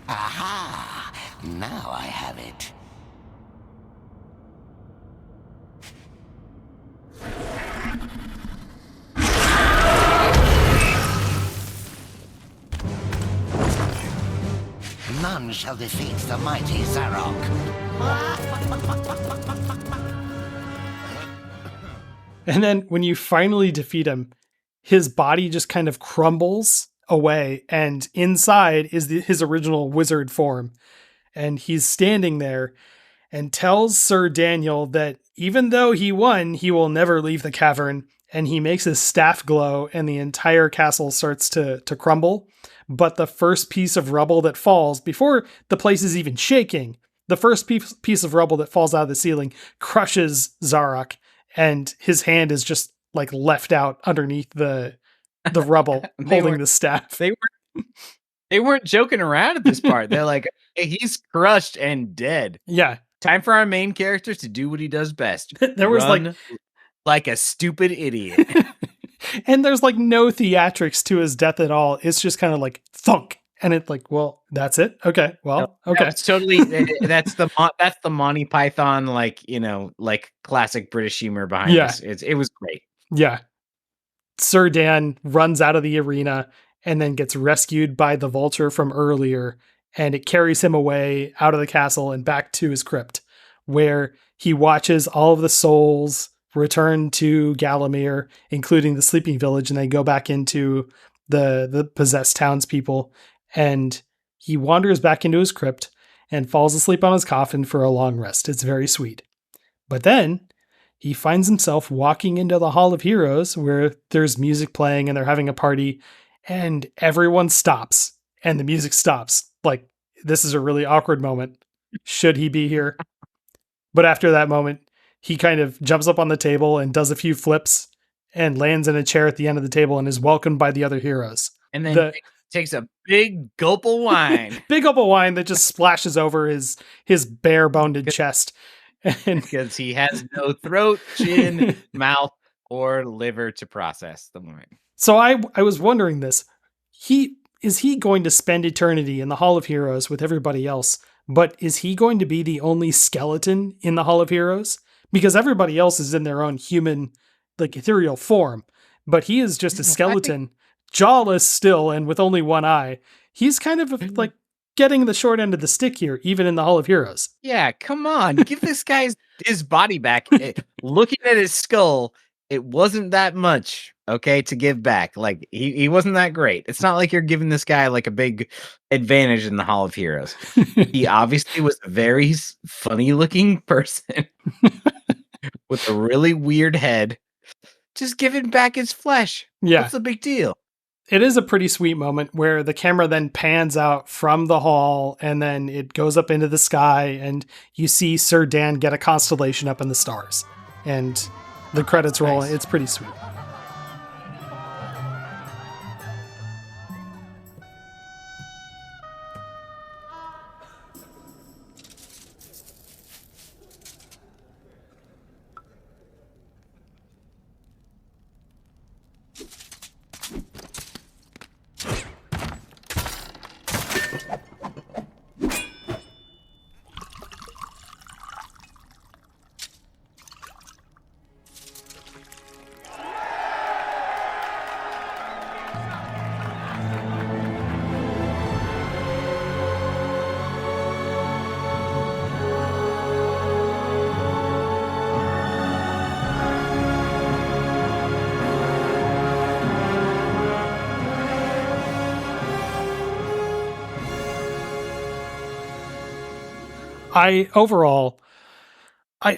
Aha! Now I have it. None shall defeat the mighty Zarok. And then when you finally defeat him, his body just kind of crumbles away, and inside is his original wizard form. And he's standing there and tells Sir Daniel that even though he won, he will never leave the cavern. And he makes his staff glow and the entire castle starts to crumble. But the first piece of rubble that falls, before the place is even shaking, the first piece of rubble that falls out of the ceiling crushes Zarok, and his hand is just like left out underneath the rubble holding the staff. They weren't joking around at this part. They're like, hey, he's crushed and dead. Yeah. Time for our main character to do what he does best. There was like a stupid idiot. And there's like no theatrics to his death at all. It's just kind of like thunk. And it's like, well, that's it. Okay. Well, okay. It's totally that's the Monty Python, like, like classic British humor behind Yeah. this. It was great. Yeah. Sir Dan runs out of the arena and then gets rescued by the vulture from earlier, and it carries him away out of the castle and back to his crypt, where he watches all of the souls return to Galamir, including the sleeping village, and they go back into the possessed townspeople, and he wanders back into his crypt and falls asleep on his coffin for a long rest. It's very sweet. But then he finds himself walking into the Hall of Heroes where there's music playing and they're having a party, and everyone stops and the music stops. Like, this is a really awkward moment. Should he be here? But after that moment, he kind of jumps up on the table and does a few flips and lands in a chair at the end of the table and is welcomed by the other heroes. And then takes a big gulp of wine. Big gulp of wine that just splashes over his bare-boned chest. Because he has no throat, chin, mouth, or liver to process the wine. So I was wondering this. Is he going to spend eternity in the Hall of Heroes with everybody else, but is he going to be the only skeleton in the Hall of Heroes? Because everybody else is in their own human, like, ethereal form, but he is just a skeleton, jawless still, and with only one eye. He's kind of like getting the short end of the stick here, even in the Hall of Heroes. Yeah, come on. Give this guy his body back. Looking at his skull, it wasn't that much, okay, to give back. Like, he wasn't that great. It's not like you're giving this guy, like, a big advantage in the Hall of Heroes. He obviously was a very funny-looking person with a really weird head. Just giving back his flesh. Yeah. What's the big deal? It is a pretty sweet moment where the camera then pans out from the hall and then it goes up into the sky and you see Sir Dan get a constellation up in the stars. And the credits roll. Nice. It's pretty sweet.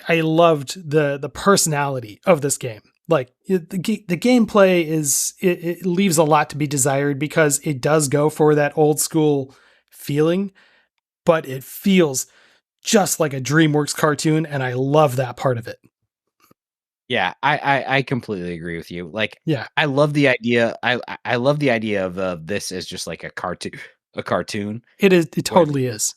I loved the personality of this game. Like, the gameplay it leaves a lot to be desired because it does go for that old school feeling, but it feels just like a DreamWorks cartoon, and I love that part of it. Yeah, I completely agree with you. Like, yeah, I love the idea. I love the idea of this as just like a cartoon. It is. It totally is.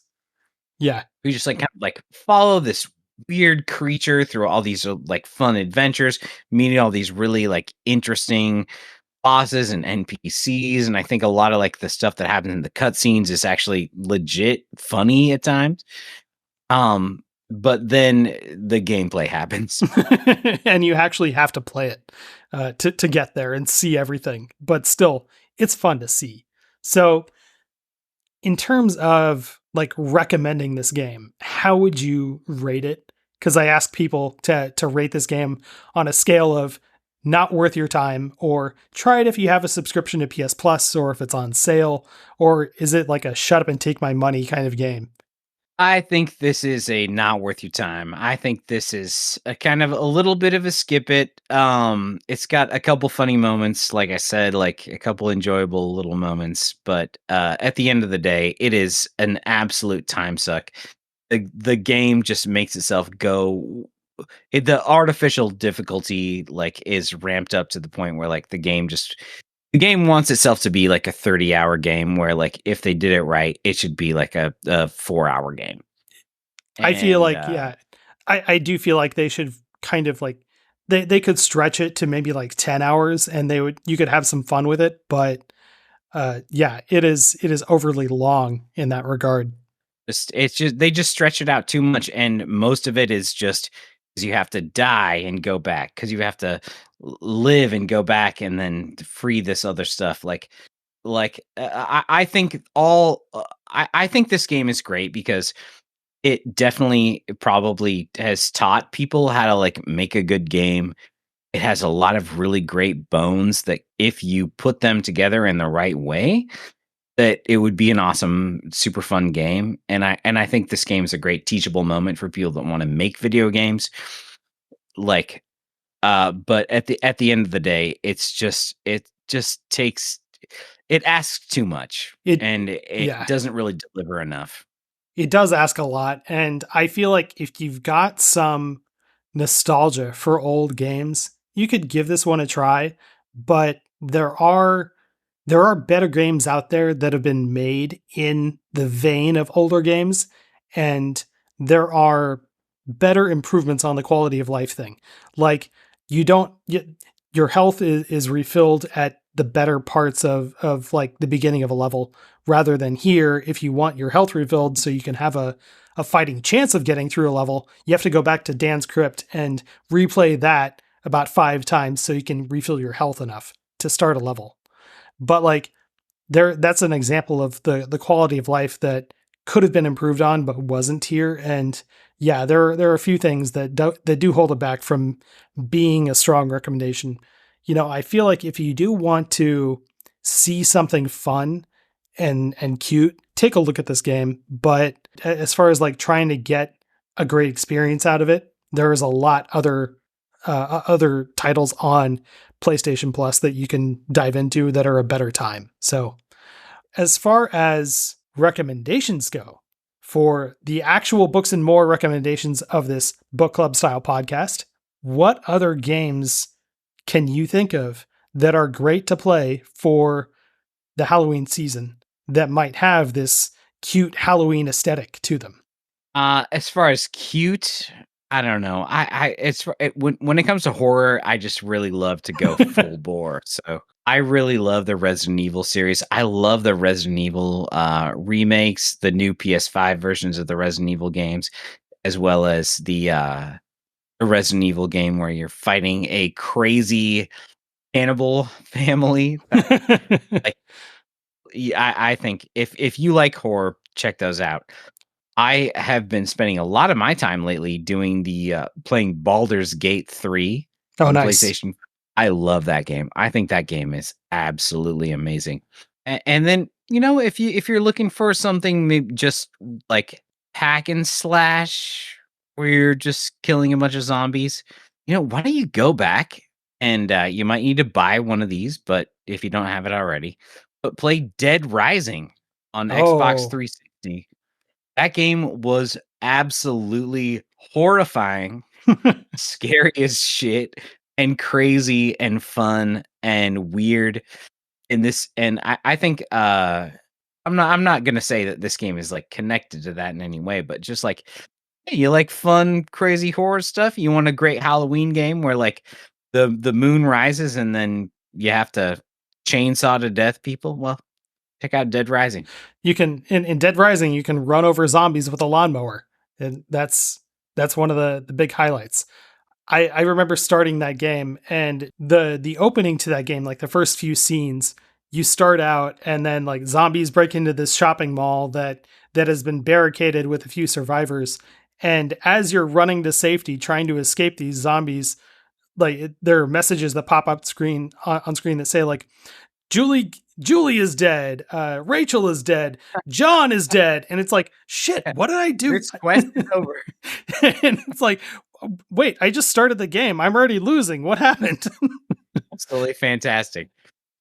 Yeah. We just like kind of like follow this weird creature through all these like fun adventures, meeting all these really like interesting bosses and NPCs. And I think a lot of like the stuff that happens in the cutscenes is actually legit funny at times. But then the gameplay happens. And you actually have to play it to get there and see everything. But still, it's fun to see. So in terms of like recommending this game, how would you rate it? Because I asked people to rate this game on a scale of not worth your time, or try it if you have a subscription to PS Plus, or if it's on sale, or is it like a shut up and take my money kind of game? I think this is a not worth your time. I think this is a kind of a little bit of a skip it. It's got a couple funny moments, like I said, like a couple enjoyable little moments, but at the end of the day, it is an absolute time suck. The game just makes itself go. The artificial difficulty like is ramped up to the point where like the game wants itself to be like a 30-hour game, where like if they did it right, it should be like a 4-hour game. I feel like, yeah, I do feel like they should kind of like, they could stretch it to maybe like 10 hours and you could have some fun with it. But yeah, it is overly long in that regard. It's just they just stretch it out too much, and most of it is just 'cause you have to die and go back because you have to live and go back and then free this other stuff. I think I think this game is great because it definitely probably has taught people how to like make a good game. It has a lot of really great bones that if you put them together in the right way, that it would be an awesome, super fun game. And I think this game is a great teachable moment for people that want to make video games. Like, but at the end of the day, it just takes it asks too much, and it Yeah. doesn't really deliver enough. It does ask a lot, and I feel like if you've got some nostalgia for old games, you could give this one a try, but there are better games out there that have been made in the vein of older games, and there are better improvements on the quality of life thing. Like you don't your health is refilled at the better parts of like the beginning of a level, rather than here, if you want your health refilled so you can have a fighting chance of getting through a level, you have to go back to Dan's Crypt and replay that about 5 times so you can refill your health enough to start a level. But like that's an example of the quality of life that could have been improved on but wasn't here. And yeah, there are a few things that do hold it back from being a strong recommendation. You know, I feel like if you do want to see something fun and cute, take a look at this game. But as far as like trying to get a great experience out of it, there is a lot other titles on PlayStation Plus that you can dive into that are a better time. So as far as recommendations go, for the actual books and more recommendations of this book club style podcast, what other games can you think of that are great to play for the Halloween season that might have this cute Halloween aesthetic to them? As far as cute, I don't know. When it comes to horror, I just really love to go full bore. So I really love the Resident Evil series. I love the Resident Evil remakes, the new PS5 versions of the Resident Evil games, as well as the Resident Evil game where you're fighting a crazy cannibal family. Like, I think if you like horror, check those out. I have been spending a lot of my time lately doing the playing Baldur's Gate 3 on nice. PlayStation. I love that game. I think that game is absolutely amazing. And then, you know, if you're looking for something maybe just like hack and slash where you're just killing a bunch of zombies, you know, why don't you go back and you might need to buy one of these, but if you don't have it already, but play Dead Rising on Xbox 360. That game was absolutely horrifying, scary as shit, and crazy and fun and weird. And I think I'm not gonna say that this game is like connected to that in any way, but just like, hey, you like fun, crazy horror stuff? You want a great Halloween game where like the moon rises and then you have to chainsaw to death people? Well, check out Dead Rising. You can in Dead Rising, you can run over zombies with a lawnmower, and that's one of the big highlights. I remember starting that game, and the opening to that game, like the first few scenes, you start out and then like zombies break into this shopping mall that has been barricaded with a few survivors, and as you're running to safety trying to escape these zombies, like there are messages that pop up screen on screen that say like Julie is dead. Rachel is dead. John is dead. And it's like, shit, what did I do? This quest is over. And it's like, wait, I just started the game. I'm already losing. What happened? Absolutely fantastic.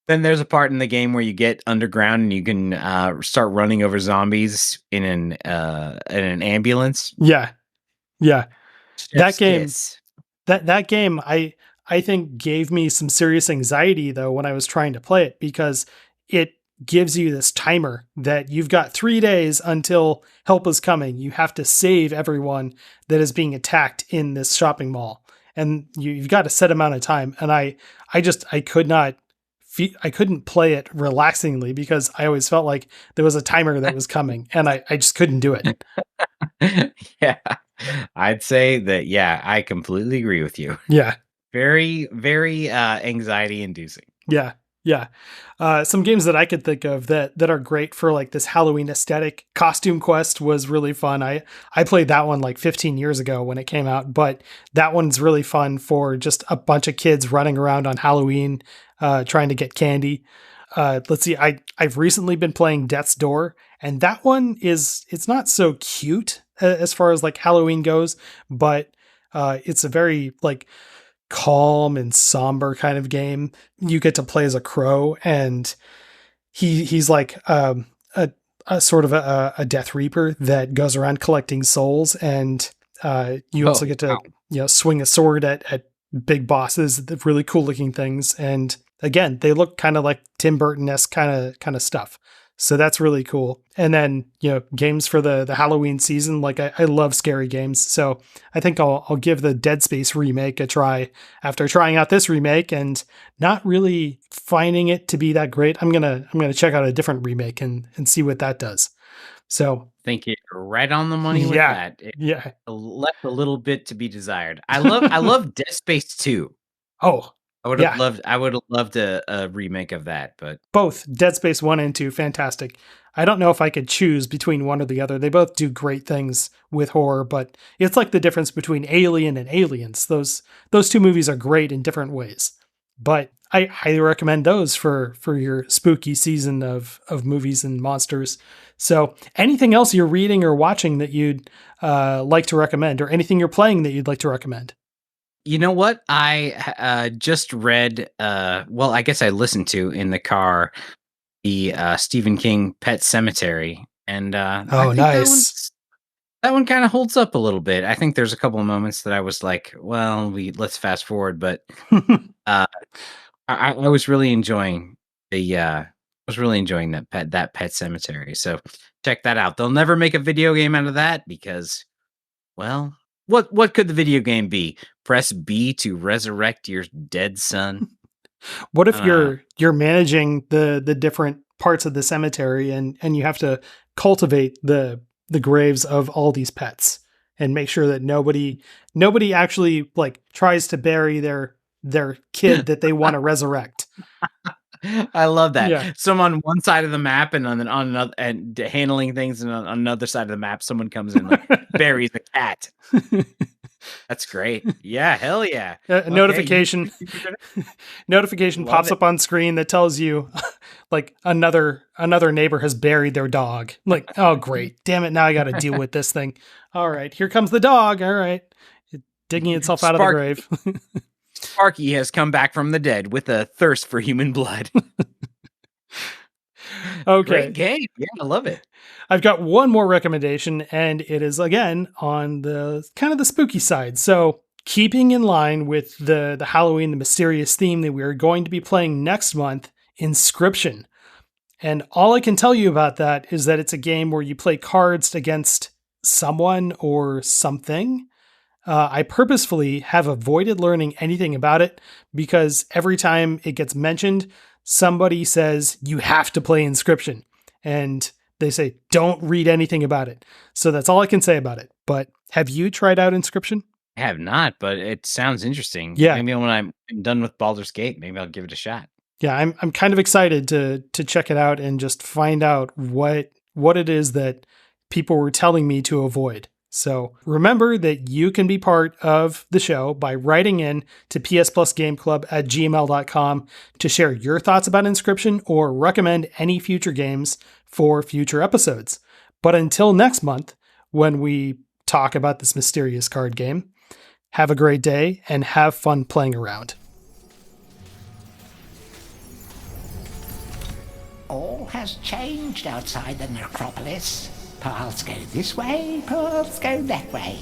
Then there's a part in the game where you get underground and you can start running over zombies in an ambulance. Yeah. That game, Yes. that game, I think gave me some serious anxiety though when I was trying to play it, because it gives you this timer that you've got 3 days until help is coming. You have to save everyone that is being attacked in this shopping mall, and you've got a set amount of time. And I could not I couldn't play it relaxingly because I always felt like there was a timer that was coming, and I just couldn't do it. Yeah, I'd say that. Yeah, I completely agree with you. Yeah. Very, very anxiety inducing. Yeah. Yeah. Some games that I could think of that are great for like this Halloween aesthetic. Costume Quest was really fun. I played that one like 15 years ago when it came out, but that one's really fun for just a bunch of kids running around on Halloween, trying to get candy. Let's see. I've recently been playing Death's Door, and that one it's not so cute as far as like Halloween goes, but it's a very like calm and somber kind of game. You get to play as a crow, and he's like a sort of a Death Reaper that goes around collecting souls, and you also get to swing a sword at big bosses, the really cool looking things. And again, they look kind of like Tim Burton-esque kind of stuff. So that's really cool. And then, games for the Halloween season. Like I love scary games. So I think I'll give the Dead Space remake a try after trying out this remake and not really finding it to be that great. I'm going to check out a different remake and see what that does. So I think you're right on the money with that. Yeah. Left a little bit to be desired. I love Dead Space 2. Oh, I would have loved a remake of that, but both Dead Space 1 and 2, fantastic. I don't know if I could choose between one or the other. They both do great things with horror, but it's like the difference between Alien and Aliens. Those two movies are great in different ways. But I highly recommend those for your spooky season of movies and monsters. So anything else you're reading or watching that you'd like to recommend, or anything you're playing that you'd like to recommend? You know what? I just read, I guess I listened to in the car, the Stephen King Pet Sematary. And I think nice. That one kind of holds up a little bit. I think there's a couple of moments that I was like, well, let's fast forward. But I was really enjoying that Pet Sematary. So check that out. They'll never make a video game out of that because, well, what could the video game be? Press B to resurrect your dead son. What if you're managing the different parts of the cemetery and you have to cultivate the graves of all these pets and make sure that nobody actually like tries to bury their kid that they want to resurrect. I love that. Yeah. Some on one side of the map and on another, and handling things, and on another side of the map, someone comes in like buries a cat. That's great. Yeah, hell yeah. Notification pops up on screen that tells you like another neighbor has buried their dog. Like, oh great, damn it! Now I got to deal with this thing. All right, here comes the dog. All right, digging itself out of the grave. Sparky has come back from the dead with a thirst for human blood. Okay. Great game. Yeah, I love it. I've got one more recommendation, and it is again on the kind of the spooky side. So keeping in line with the Halloween, the mysterious theme that we are going to be playing next month, Inscription. And all I can tell you about that is that it's a game where you play cards against someone or something. I purposefully have avoided learning anything about it because every time it gets mentioned, somebody says, you have to play Inscription. And they say, don't read anything about it. So that's all I can say about it. But have you tried out Inscription? I have not, but it sounds interesting. Yeah. Maybe when I'm done with Baldur's Gate, maybe I'll give it a shot. Yeah, I'm kind of excited to check it out and just find out what it is that people were telling me to avoid. So remember that you can be part of the show by writing in to psplusgameclub@gmail.com to share your thoughts about Inscription or recommend any future games for future episodes. But until next month, when we talk about this mysterious card game, have a great day and have fun playing around. All has changed outside the necropolis. Paths go this way, paths go that way.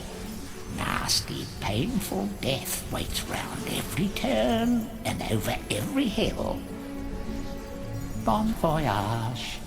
Nasty, painful death waits round every turn and over every hill. Bon voyage.